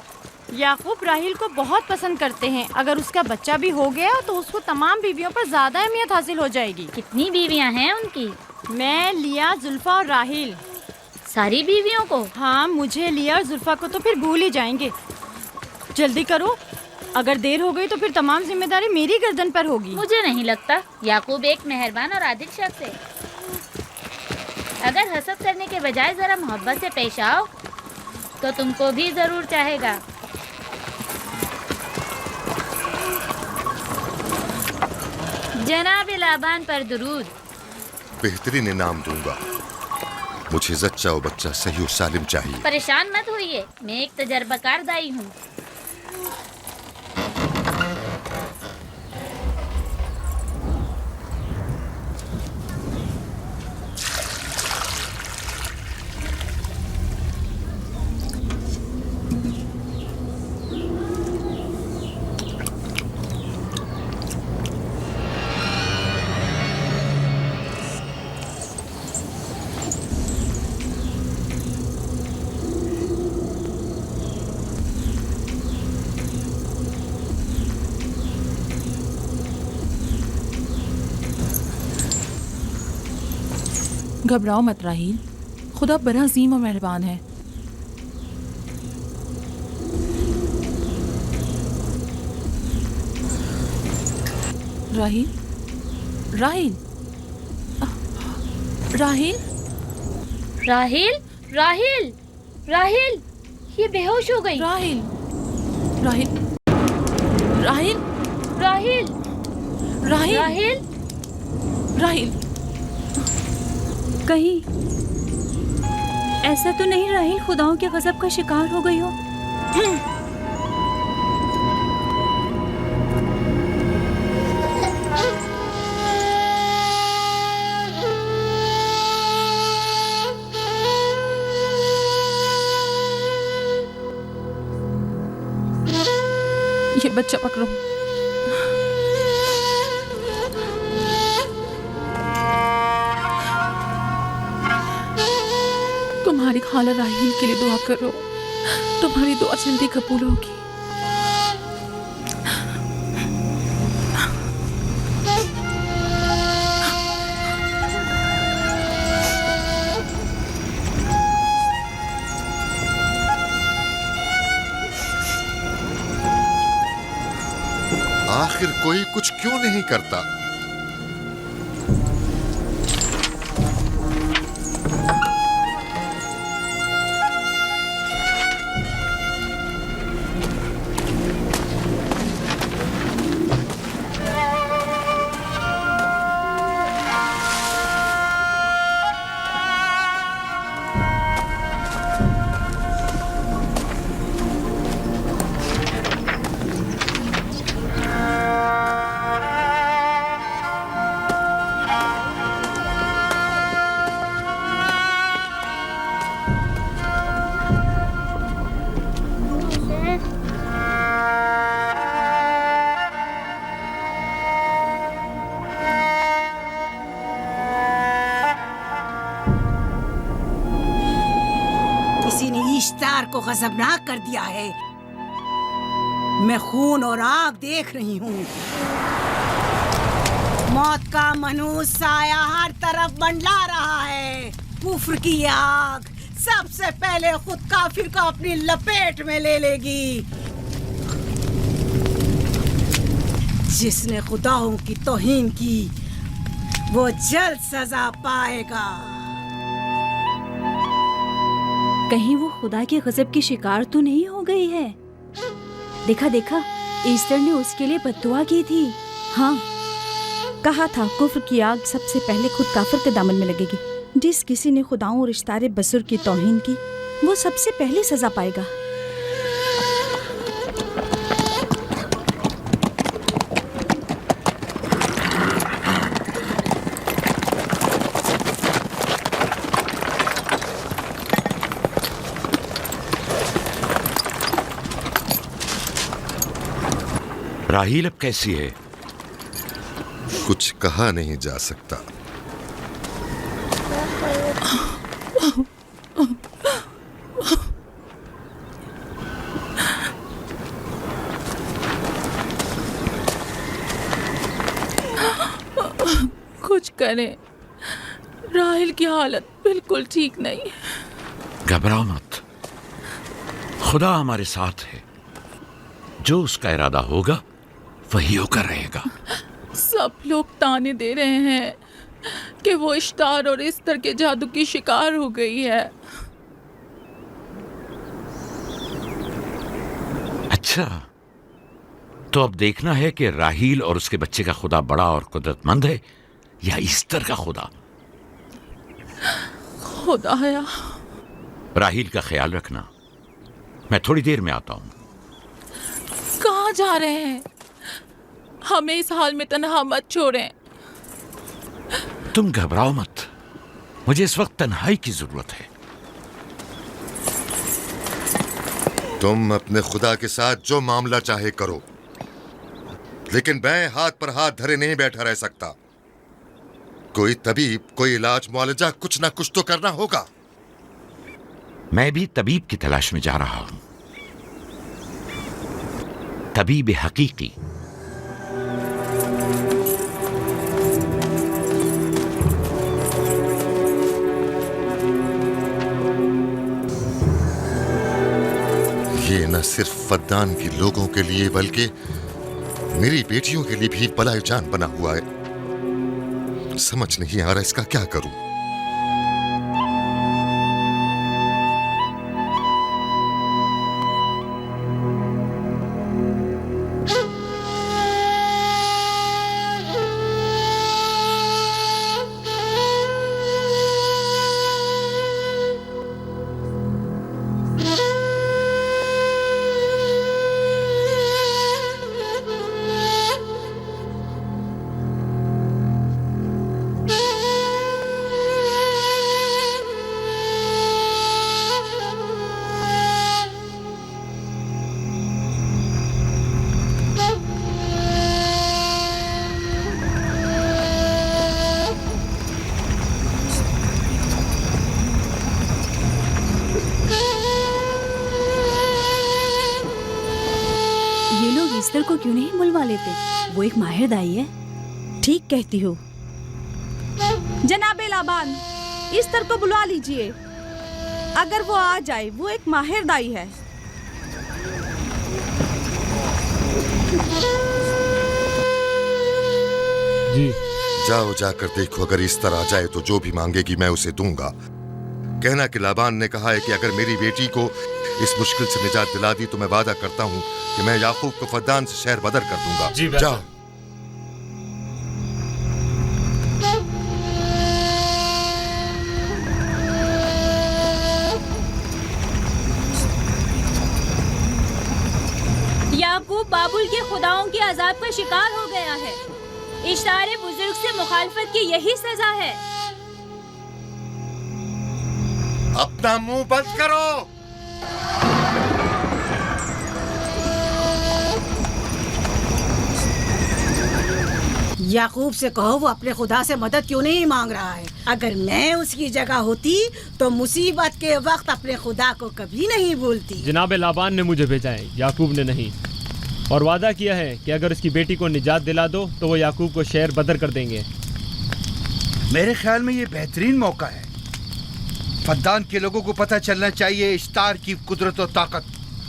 याकूब राहिल को बहुत पसंद करते हैं। अगर उसका बच्चा भी हो गया तो उसको तमाम बीवियों पर ज्यादा अहमियत हासिल हो जाएगी। कितनी बीवियाँ हैं उनकी? मैं, लिया, जुल्फा और राहिल। सारी बीवियों को? हाँ, मुझे, लिया और जुल्फा को तो फिर भूल ही जाएंगे। जल्दी करो, अगर देर हो गई तो फिर तमाम जिम्मेदारी मेरी गर्दन पर होगी। मुझे नहीं लगता। याकूब एक मेहरबान और आदिल शख्स है। अगर हसद करने के बजाय जरा मोहब्बत से पेश आओ तो तुमको भी जरूर चाहेगा। जनाब लाबान पर दुरूद। बेहतरीन इनाम दूंगा। मुझे जच्चा और बच्चा सही और सालिम चाहिए। परेशान मत होइए, मैं एक तजर्बाकार दाई हूँ। घबराओ मत राहील, खुदा बड़ा अजीम और मेहरबान है। राहील, राहील, राहील, राहील, राहील, राहील, ये बेहोश हो गई। राहील, राहील, राहील, राहील, राहील, राहील, राहील, कहीं ऐसा तो नहीं राहील खुदाओं के गजब का शिकार हो गई हो? ये बच्चा पकड़ो। तुम्हारी खाला राहील के लिए दुआ करो, तुम्हारी दुआ जल्दी कबूल होगी। आखिर कोई कुछ क्यों नहीं करता? इश्तार को गजबनाक कर दिया है। मैं खून और आग देख रही हूँ। मौत का मनहूस साया हर तरफ मंडला रहा है। कुफ्र की आग सबसे पहले खुद काफिर को अपनी लपेट में ले लेगी। जिसने खुदाओं की तौहीन की वो जल्द सजा पाएगा। कहीं वो खुदा के गजब की शिकार तो नहीं हो गई है? देखा देखा, ईस्टर ने उसके लिए बद्दुआ की थी। हाँ, कहा था कुफ्र की आग सबसे पहले खुद काफिर के दामन में लगेगी। जिस किसी ने खुदाओं और इश्तारे बजुर्ग की तौहीन की वो सबसे पहले सजा पाएगा। राहील अब कैसी है? कुछ कहा नहीं जा सकता। कुछ करें, राहील की हालत बिल्कुल ठीक नहीं। घबराओ मत, खुदा हमारे साथ है। जो उसका इरादा होगा वही होकर रहेगा। सब लोग ताने दे रहे हैं कि वो इश्तार और इस्तर के जादू की शिकार हो गई है। अच्छा, तो अब देखना है कि राहील और उसके बच्चे का खुदा बड़ा और कुदरतमंद है या ईस्टर का खुदा। खुदाया, राहील का ख्याल रखना, मैं थोड़ी देर में आता हूँ। कहाँ जा रहे हैं? हमें इस हाल में तन्हा मत छोड़ें। तुम घबराओ मत, मुझे इस वक्त तन्हाई की जरूरत है। तुम अपने खुदा के साथ जो मामला चाहे करो, लेकिन मैं हाथ पर हाथ धरे नहीं बैठा रह सकता। कोई तबीब, कोई इलाज, मुआलजा, कुछ ना कुछ तो करना होगा। मैं भी तबीब की तलाश में जा रहा हूं, तबीब हकीकी। ये न सिर्फ फद्दान के लोगों के लिए बल्कि मेरी बेटियों के लिए भी बलाए जान बना हुआ है। समझ नहीं आ रहा इसका क्या करूं। ईस्टर को क्यों नहीं बुलवा लेते? वो एक माहिर दाई है। ठीक कहती हो। जनाबे लाबान, ईस्टर को बुलवा लीजिए। अगर वो आ जाए, वो एक माहिर दाई है। जी। जाओ, जाकर देखो, अगर ईस्टर आ जाए तो जो भी मांगेगी मैं उसे दूंगा। कहना कि लाबान ने कहा है कि अगर मेरी बेटी को इस मुश्किल से निजात दिला दी तो मैं वादा करता हूं कि मैं याकूब को फद्दान से शहर बदर कर दूंगा। जी, जाओ। याकूब बाबुल के खुदाओं के अजाब का शिकार हो गया है। इश्तारे बुजुर्ग से मुखालफत की यही सजा है। अपना मुंह बंद करो। याकूब से कहो वो अपने खुदा से मदद क्यों नहीं मांग रहा है। अगर मैं उसकी जगह होती तो मुसीबत के वक्त अपने खुदा को कभी नहीं भूलती। जनाब लाबान ने मुझे भेजा है, याकूब ने नहीं, और वादा किया है कि अगर उसकी बेटी को निजात दिला दो तो वो याकूब को शहर बदर कर देंगे। मेरे ख्याल में ये बेहतरीन मौका है। फद्दान के लोगों को पता चलना चाहिए इश्तार की कुदरत और ताकत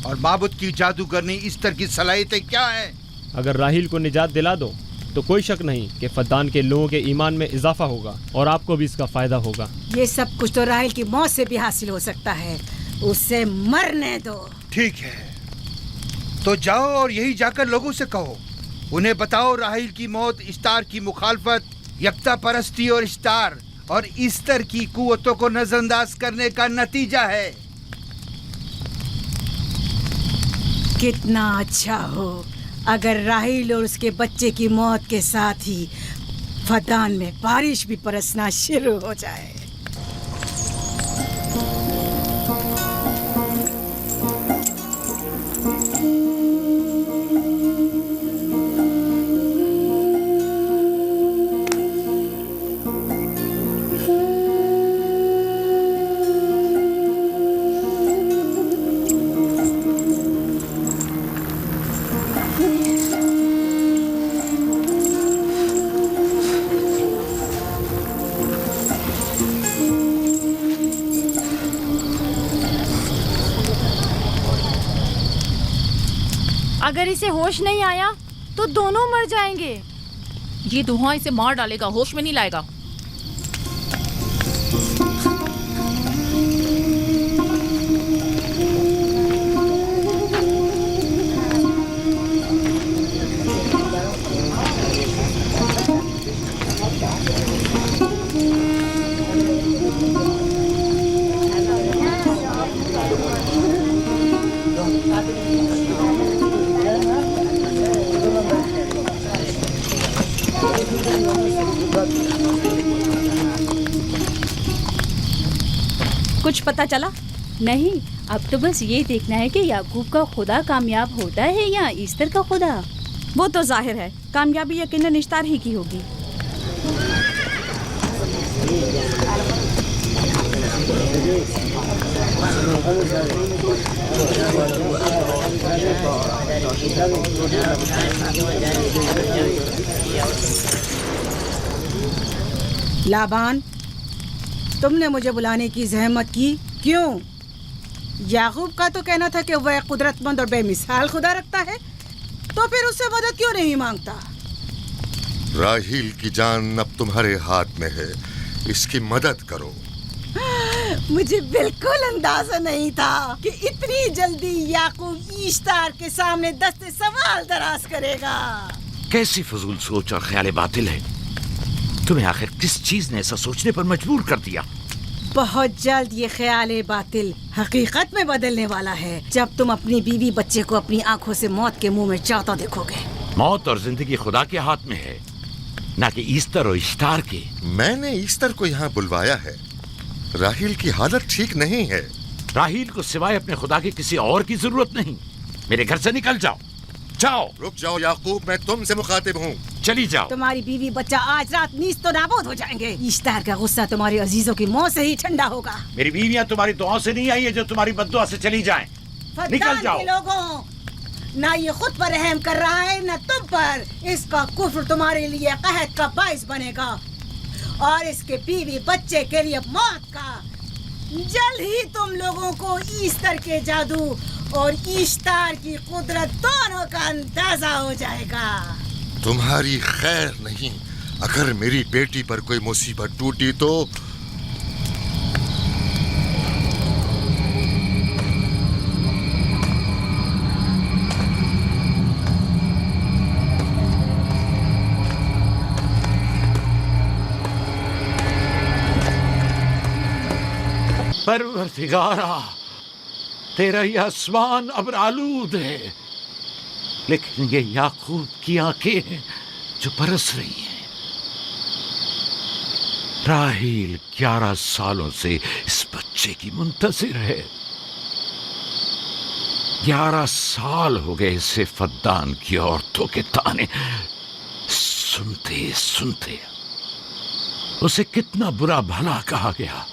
और माबुद की जादूगरनी ईस्टर की सलाहियतें क्या हैं। अगर राहील को निजात दिला दो तो कोई शक नहीं कि फद्दान के लोगों के ईमान में इजाफा होगा और आपको भी इसका फायदा होगा। ये सब कुछ तो राहील की मौत से भी हासिल हो सकता है। उसे मरने दो। ठीक है, तो जाओ और यही जाकर लोगों से कहो, उन्हें बताओ राहील की मौत इश्तार की मुखालफत, यकता परस्ती और इश्तार और ईस्टर की कुव्वतों को नजरअंदाज करने का नतीजा है। कितना अच्छा हो अगर राहील और उसके बच्चे की मौत के साथ ही फद्दान में बारिश भी बरसना शुरू हो जाए। अगर इसे होश नहीं आया तो दोनों मर जाएंगे। ये धुआं इसे मार डालेगा, होश में नहीं लाएगा। कुछ पता चला? नहीं, अब तो बस ये देखना है कि याकूब का खुदा कामयाब होता है या ईस्टर का खुदा। वो तो जाहिर है, कामयाबी यकीनन इश्तार ही की होगी। लाबान, तुमने मुझे बुलाने की जहमत की, क्यों? याकूब का तो कहना था कि वह कुदरतमंद और बेमिसाल खुदा रखता है, तो फिर उससे मदद क्यों नहीं मांगता? राहील की जान अब तुम्हारे हाथ में है, इसकी मदद करो। मुझे बिल्कुल अंदाजा नहीं था कि इतनी जल्दी याकूब ईश्तार के सामने दस्ते सवाल दराज करेगा। कैसी फजूल सोच और ख्याल बातिल है। तुम्हें आखिर किस चीज ने ऐसा सोचने पर मजबूर कर दिया? बहुत जल्द ये ख्याल बातिल हकीकत में बदलने वाला है, जब तुम अपनी बीवी बच्चे को अपनी आंखों से मौत के मुंह में चाहता देखोगे। मौत और जिंदगी खुदा के हाथ में है, ना कि ईस्टर और इश्तार के। मैंने ईस्टर को यहाँ बुलवाया है। राहील की हालत ठीक नहीं है। राहील को सिवाय अपने खुदा के किसी और की जरूरत नहीं। मेरे घर से निकल जाओ। जाओ। रुक जाओ याकूब, मैं तुमसे मुखातिब हूँ। चली जाओ। तुम्हारी बीवी बच्चा आज रात नीस तो नाबूद हो जाएंगे। ईश्तार का गुस्सा तुम्हारे अजीजों की मौत से ही ठंडा होगा। मेरी बीवियां तुम्हारी दुआओं से नहीं आई है जो तुम्हारी बद्दुआ से चली जाएं। निकल जाओ। लोगों, ना ये खुद पर रहम कर रहा है न तुम पर। इसका कुफ्र तुम्हारे लिए कहत का बाइस बनेगा और इसके बीवी बच्चे के लिए मौत का। जल्द ही तुम लोगों को ईस्टर के जादू और ईश्तार की कुदरत दोनों का अंदाजा हो जाएगा। तुम्हारी खैर नहीं। अगर मेरी बेटी पर कोई मुसीबत टूटी तो परवरदिगारा, तेरा ये आसमान अब आलूद है, लेकिन ये याकूब की आंखें हैं जो बरस रही हैं। राहील 11 सालों से इस बच्चे की मुंतजिर है। 11 साल हो गए इसे फद्दान की औरतों के ताने सुनते सुनते। उसे कितना बुरा भला कहा गया,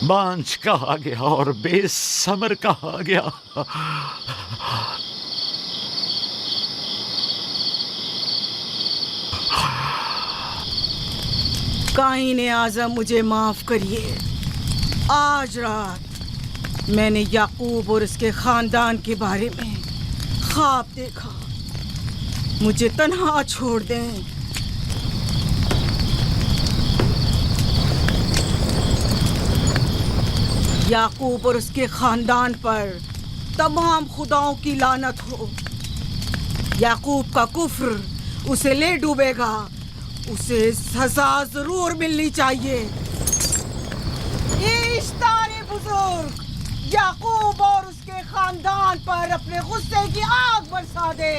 बांझ कहा गया और बेसमर कहा गया। काईन आज़म, मुझे माफ करिए। आज रात मैंने याकूब और उसके खानदान के बारे में ख्वाब देखा। मुझे तन्हा छोड़ दें। याकूब और उसके खानदान पर तमाम खुदाओं की लानत हो। याकूब का कुफ्र उसे ले डूबेगा। उसे सजा जरूर मिलनी चाहिए। इश्तारे बुजुर्ग, याकूब और उसके खानदान पर अपने गुस्से की आग बरसा दे।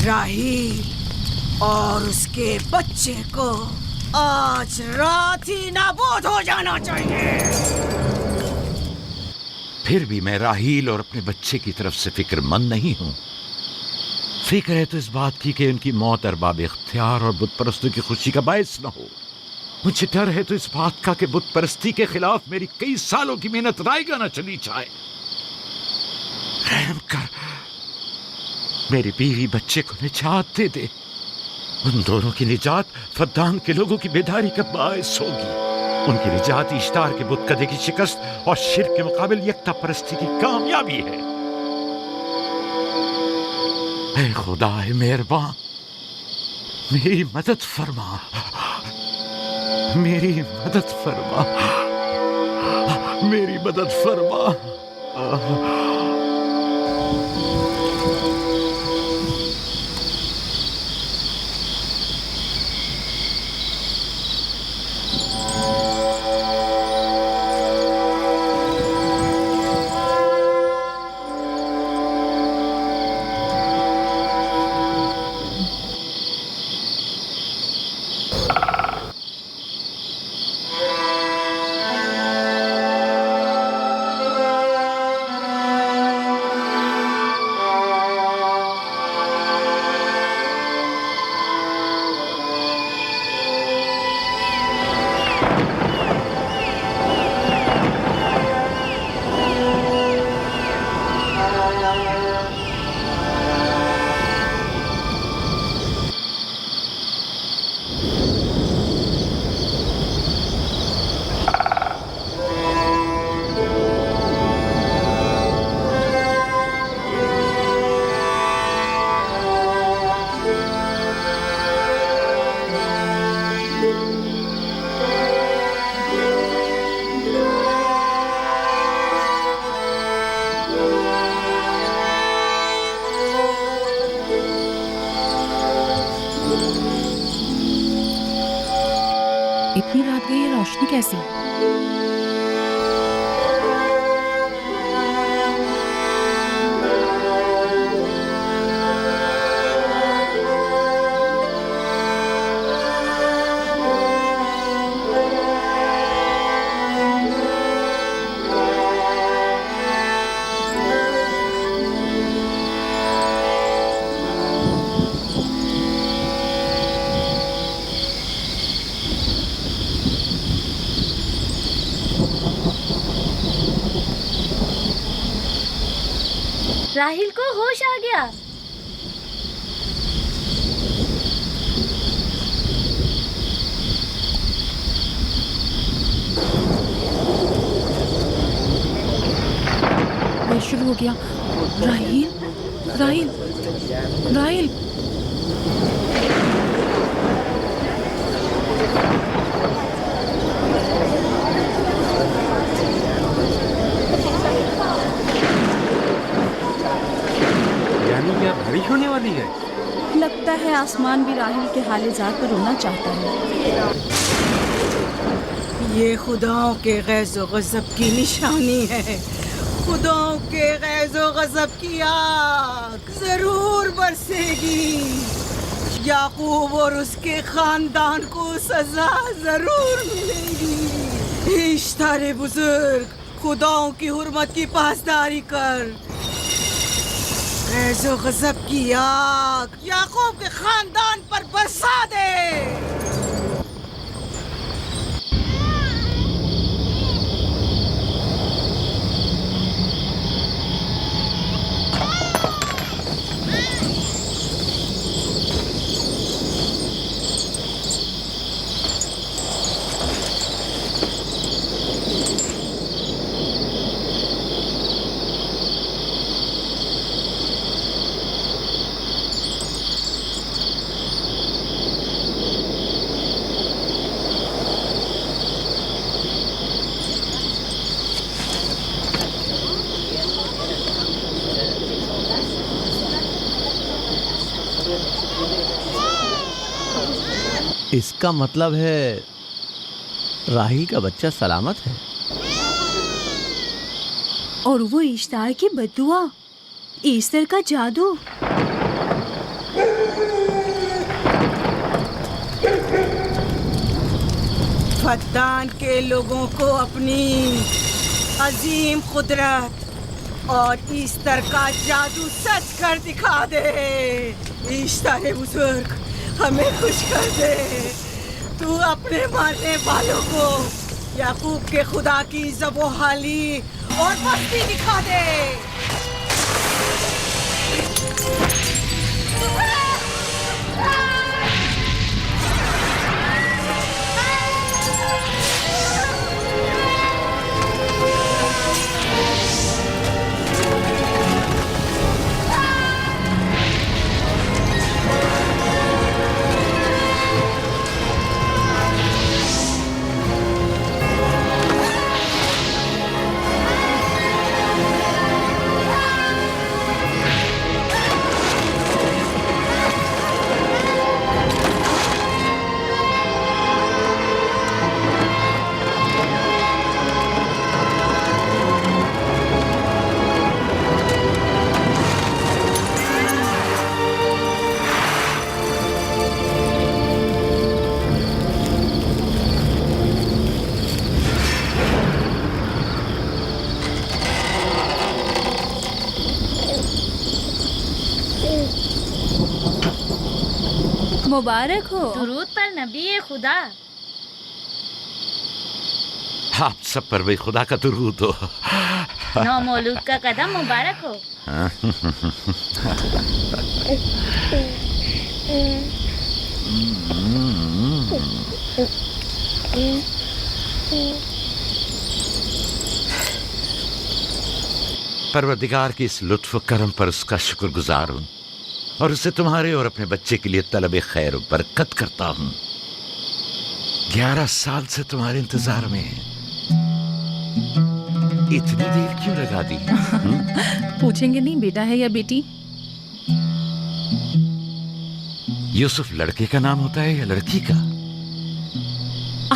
राहील और उसके बच्चे को आज रात ही नाबूद हो जाना चाहिए। फिर भी मैं राहील और अपने बच्चे की तरफ से फिक्रमंद नहीं हूं। फिक्र है तो इस बात की कि उनकी मौत अरबाब इख्तियार और बुत परस्तों की खुशी का बायस न हो। मुझे डर है तो इस बात का कि बुत परस्ती के खिलाफ मेरी कई सालों की मेहनत रायगा न चली जाए। रहम कर, मेरी बीवी बच्चे को निजात दे दे। उन दोनों की निजात फद्दान के लोगों की बेदारी का बायस होगी। ان کی نجات اشتار کے بت کدے کی شکست اور شرک کے مقابل یکتا پرستی کی کامیابی ہے۔ اے خدا مہربان، میری مدد فرما، میری مدد فرما، میری مدد فرما۔ اتنی رات گئی ہے، روشنی کیسی؟ راہیل کو ہوش آ گیا۔ یہ شروع ہو گیا۔ راہیل، راہیل، راہیل، بارش ہونے والی ہے۔ لگتا ہے آسمان بھی راہیل کے حال زار پر رونا چاہتا ہے۔ یہ خداؤں کے غیظ و غضب کی نشانی ہے۔ خداؤں کے غیظ و غضب کی آگ ضرور برسے گی۔ یعقوب اور اس کے خاندان کو سزا ضرور ملے گی۔ اشتار بزرگ، خداؤں کی حرمت کی پاسداری کر۔ غیظ و غضب کی آگ یعقوب کے خاندان پر برسا دے۔ اس کا مطلب ہے راہیل کا بچہ سلامت ہے، اور وہ اشتار کی بددعا، ایسٹر کا جادو۔ فدان کے لوگوں کو اپنی عظیم قدرت اور ایسٹر کا جادو سچ کر دکھا دے۔ ایسٹر بزرگ، ہمیں خوش کر دے۔ تو اپنے ماننے والوں کو یعقوب کے خدا کی ذب و حالی اور پستی دکھا دے۔ मुबारक हो। दुरूद पर नबी खुदा। आप सब पर भी खुदा का दुरूद हो। नौ मौलूद का कदम मुबारक हो। परवरदिगार की इस लुत्फ करम पर उसका शुक्रगुजार हूँ और उसे तुम्हारे और अपने बच्चे के लिए तलब खैर बरकत करता हूँ। 11 साल से तुम्हारे इंतजार में है। इतनी देर क्यों लगा दी? पूछेंगे नहीं बेटा है या बेटी? यूसुफ लड़के का नाम होता है या लड़की का?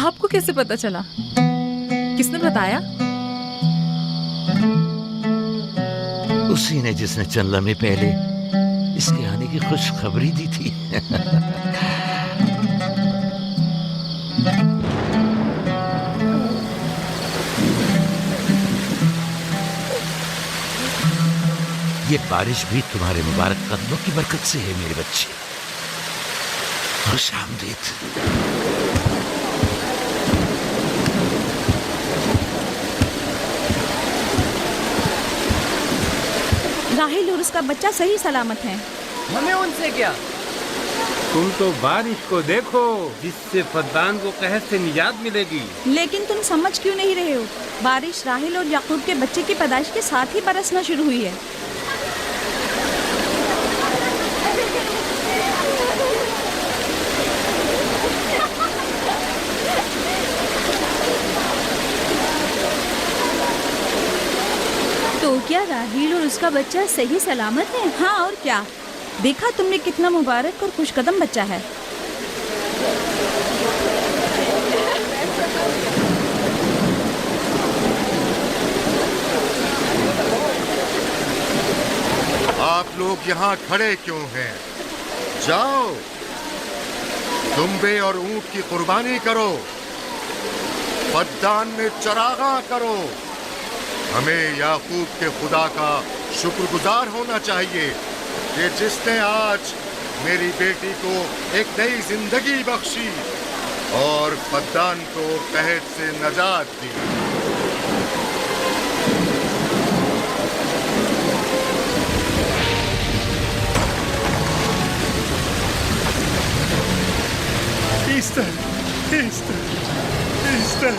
आपको कैसे पता चला? किसने बताया? उसी ने जिसने चंद लम्हे पहले इसके आने की खुशखबरी दी थी। ये बारिश भी तुम्हारे मुबारक कदमों की बरकत से है मेरे बच्चे। खुश आमदीद। राहिल और उसका बच्चा सही सलामत है। हमें उनसे क्या? तुम तो बारिश को देखो जिससे फद्दान को कहर से निजात मिलेगी। लेकिन तुम समझ क्यों नहीं रहे हो? बारिश राहिल और याकूब के बच्चे की पैदाइश के साथ ही बरसना शुरू हुई है। तो क्या राहील और उसका बच्चा सही सलामत है? हाँ और क्या, देखा तुमने कितना मुबारक और खुशकदम बच्चा है। आप लोग यहाँ खड़े क्यों हैं? जाओ, दुम्बे और ऊंट की कुर्बानी करो, फद्दान में चरागा करो। हमें याकूब के खुदा का शुक्रगुजार होना चाहिए कि जिसने आज मेरी बेटी को एक नई जिंदगी बख्शी और फद्दान को कहर से नजात दी। Easter, Easter, Easter.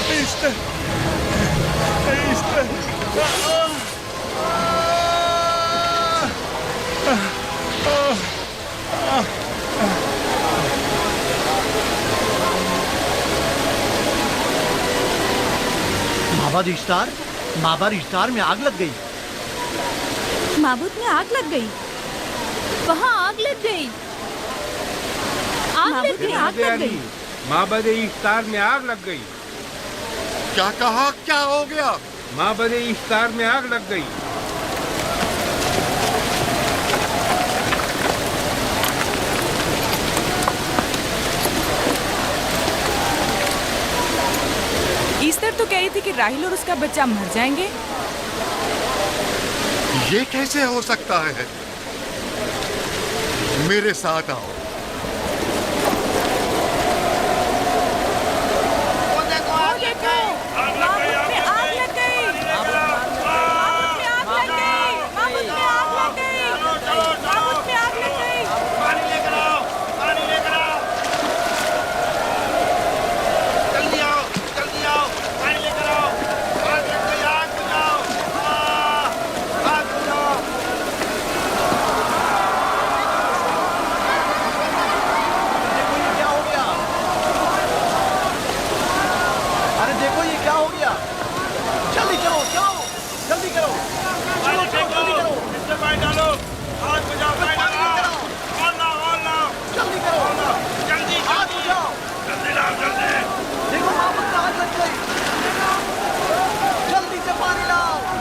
Easter! Easter! माबाद इश्तार में आग लग गई। माबूद में आग लग गई। वहाँ आग लग गई। माबूद में आग लग गई। माबद इफ्तार में आग लग गई। क्या कहा? क्या हो गया? माबद इफ्तार में आग लग गई। ईस्टर तो कह रही थी कि राहिल और उसका बच्चा मर जाएंगे। ये कैसे हो सकता है? मेरे साथ आओ।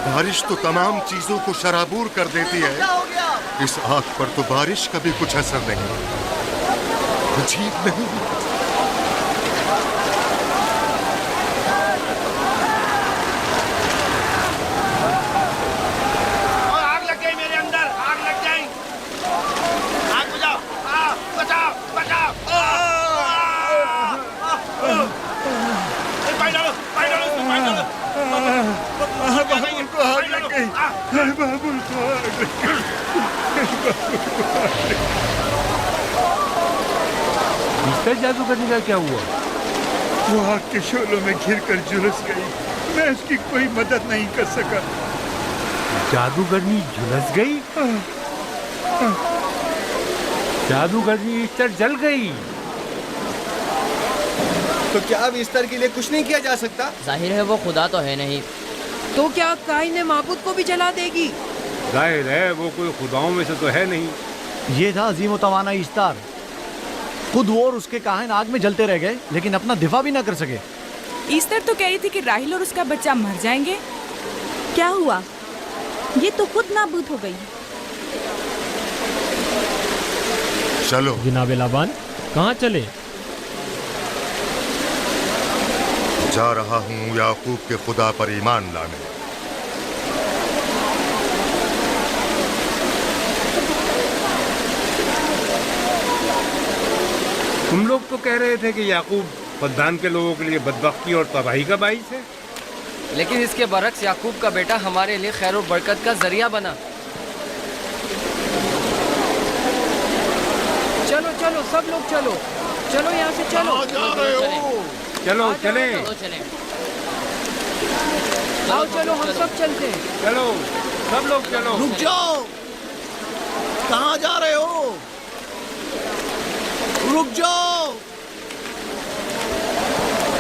बारिश तो तमाम चीजों को शराबूर कर देती है, इस आग पर तो बारिश का भी कुछ असर नहीं। अजीब नहीं? बाबुल खान, ईस्टर जादू करने का क्या हुआ? वो आग के शोलों में घिरकर झुलस गई। मैं उसकी कोई मदद नहीं कर सका। जादूगरनी झुलस गई? जादूगरनी ईस्टर जल गई। तो क्या अब ईस्टर के लिए कुछ नहीं किया जा सकता? जाहिर है वो खुदा तो है नहीं। तो क्या काइन माबूद को भी जला देगी? जाहिर है वो कोई खुदाओं में से तो है नहीं। ये था अजीम व तवाना ईस्तार। खुद वो और उसके काहिन आग में जलते रह गए, लेकिन अपना दिफा भी ना कर सके। ईस्टर तो कह रही थी कि राहिल और उसका बच्चा मर जाएंगे। क्या हुआ? ये तो खुद नाबूद हो गई। चलो जनाब लाबान, कहाँ चले? जा रहा हूँ याकूब के खुदा पर ईमान लाने। तुम लोग तो कह रहे थे कि याकूब फद्दान के लोगों के लिए बदबख्ती और तबाही का बाइस है, लेकिन इसके बरक्स याकूब का बेटा हमारे लिए खैर और बरकत का जरिया बना। चलो चलो सब लोग चलो, चलो यहाँ से चलो। जा रहे हो? चलो चले। आओ चलो हम सब चलते हैं। चलो सब लोग चलो। रुक जाओ, कहाँ जा रहे हो? रुक जाओ,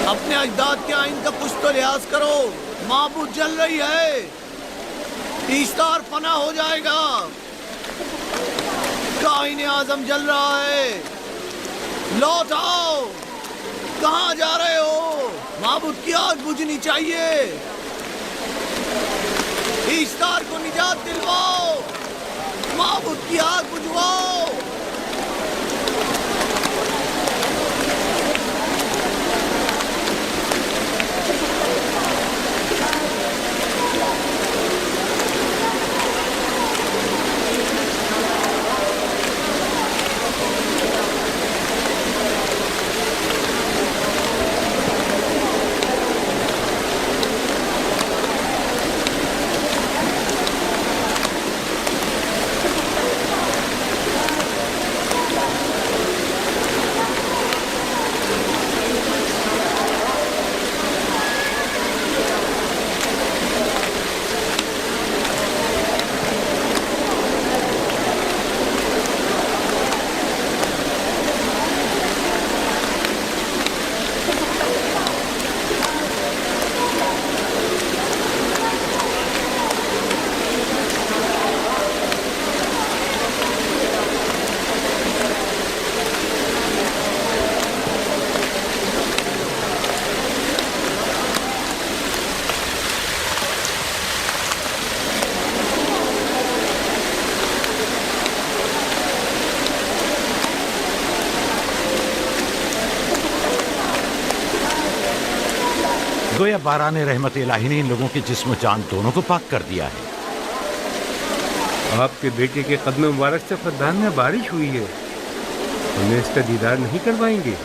अपने अजदाद के आइन का कुछ तो लिहाज करो। माबूद जल रही है, ईस्तार फना हो जाएगा। काइन आजम जल रहा है, लौट आओ। कहाँ जा रहे हो? माबूद की आग बुझनी चाहिए। ईस्तार को निजात दिलवाओ, माबूद की आग बुझवाओ। गोया बारान रहमत इलाही ने इन लोगों के जिस्म जान दोनों को पाक कर दिया है। आपके बेटे के कदम मुबारक से फद्दान में बारिश हुई है, हमें इसका दीदार नहीं करवाएंगे?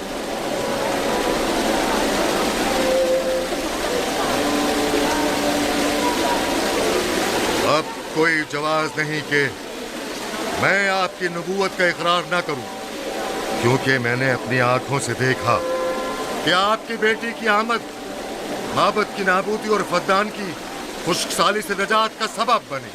अब कोई जवाज नहीं कि मैं आपकी नबूवत का इकरार ना करूं, क्योंकि मैंने अपनी आंखों से देखा कि आपकी बेटी की आमद माबद की नाबूदी और फद्दान की खुश्कसाली से नजात का सबब बनी।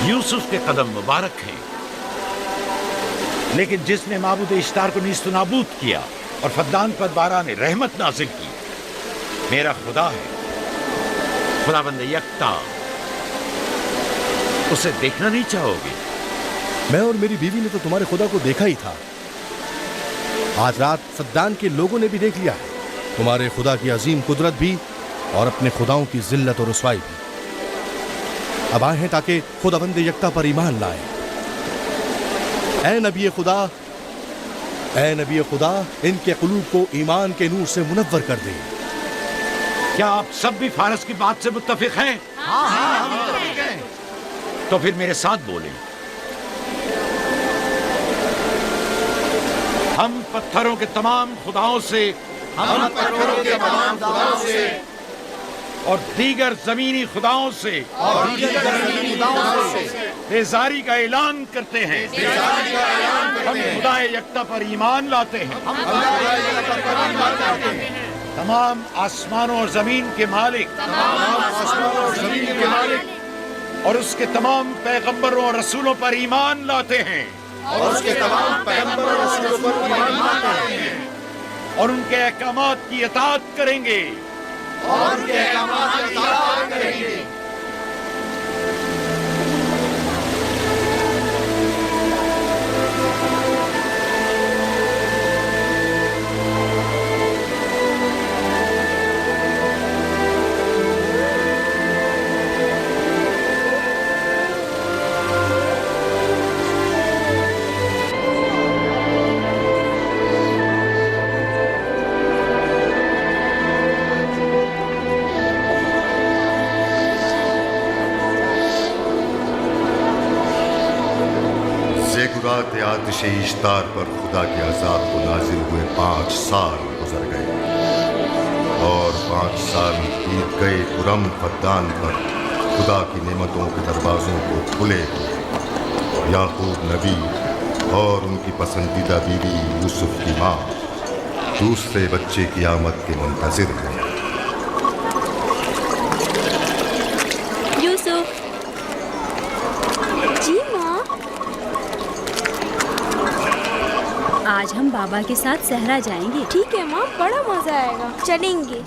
यूसुफ के कदम मुबारक हैं, लेकिन जिसने माबूद इश्तार को नीस्त नाबूद किया और फद्दान पर बारान रहमत नाजिल की, मेरा खुदा है, खुदाबंद यकता। उसे देखना नहीं चाहोगे? मैं और मेरी बीवी ने तो तुम्हारे खुदा को देखा ही था। आज रात फद्दान के लोगों ने भी देख लिया है, तुम्हारे खुदा की अजीम कुदरत भी और अपने खुदाओं की जिल्लत और रुसवाई भी। अब आए हैं ताकि खुदाबंद यकता पर ईमान लाएं। ऐ नबी खुदा, इनके कुलूब को ईमान के नूर से मुनव्वर कर दे। کیا آپ سب بھی فارس کی بات سے متفق ہیں؟ تو پھر میرے ساتھ بولیں. ہم پتھروں کے تمام خداؤں سے اور دیگر زمینی خداؤں سے بیزاری کا اعلان کرتے ہیں. ہم خدا یکتا پر ایمان لاتے ہیں. تمام آسمانوں اور زمین کے مالک اور اس کے تمام پیغمبروں اور رسولوں پر ایمان لاتے ہیں. اور ان کے احکامات کی اطاعت کریں گے. زیگورات آتش اشتار پر خدا کے عذاب کو نازل ہوئے 5 سال گزر گئے اور 5 سال بیت گئے خرم فدان پر خدا کی نعمتوں کے دروازوں کو کھلے ہوئے. یعقوب نبی اور ان کی پسندیدہ بیوی یوسف کی ماں دوسرے بچے کی آمد کے منتظر ہیں. یوسف. جی ماں. آج ہم بابا کے ساتھ صحرا جائیں گے. ٹھیک ہے ماں، بڑا مزہ آئے گا، چلیں گے.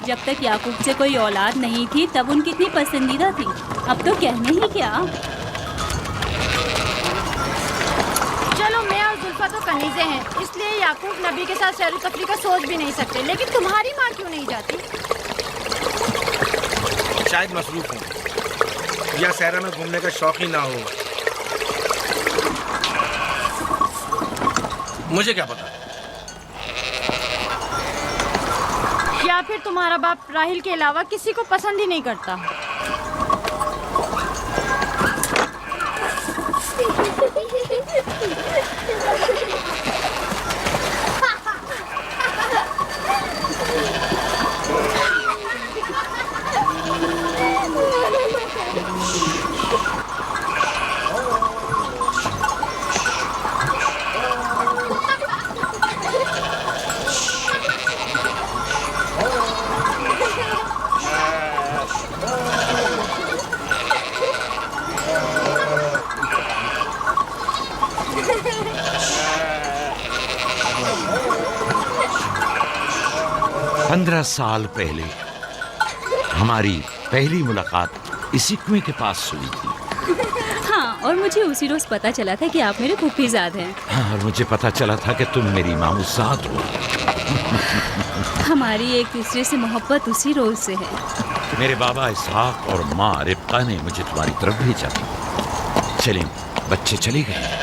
جب تک یعقوب سے کوئی اولاد نہیں تھی تب ان کی اتنی پسندیدہ تھی. اب تو کہنے ہی کیا. چلو میں اور زلفا تو کنیزیں ہیں، اس لیے یعقوب نبی کے ساتھ سیر و تفریح کا سوچ بھی نہیں سکتے. لیکن تمہاری ماں کیوں نہیں جاتی؟ شاید مصروف ہوں یا صحرا میں گھومنے کا شوق ہی نہ ہو. مجھے کیا پتا. یا پھر تمہارا باپ راہیل کے علاوہ کسی کو پسند ہی نہیں کرتا. پندرہ سال پہلے ہماری پہلی ملاقات اسی کنویں کے پاس ہوئی تھی. ہاں، اور مجھے اسی روز پتا چلا تھا کہ آپ میرے پھوپھی زاد ہیں. ہاں، اور مجھے پتا چلا تھا کہ تم میری ماموں زاد ہو. ہماری ایک دوسرے سے محبت اسی روز سے ہے. میرے بابا اسحاق اور ماں ربقہ نے مجھے تمہاری طرف بھیجا. چلیں، بچے چلے گئے.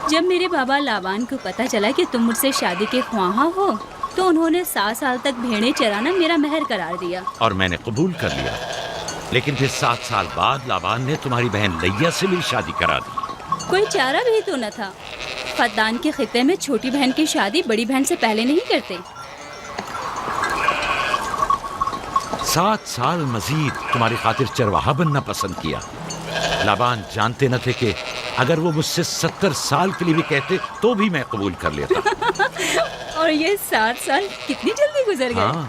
جب میرے بابا لابان کو پتا چلا کہ تم مجھ سے شادی کے خواہاں ہو تو انہوں نے 7 سال تک بھیڑیں چرانا میرا مہر قرار دیا. اور میں نے قبول کر لیا. لیکن پھر 7 سال بعد لابان نے تمہاری بہن لیا سے میری شادی کرا دی. کوئی چارہ بھی تو نہ تھا. فدان کے خطے میں چھوٹی بہن کی شادی بڑی بہن سے پہلے نہیں کرتے. 7 سال مزید تمہاری خاطر چرواہا بننا پسند کیا. لابان جانتے نہ تھے کہ اگر وہ مجھ سے 70 سال کے لیے بھی کہتے تو بھی میں قبول کر لیتا. اور یہ 60 سال کتنی جلدی گزر گئے. ہاں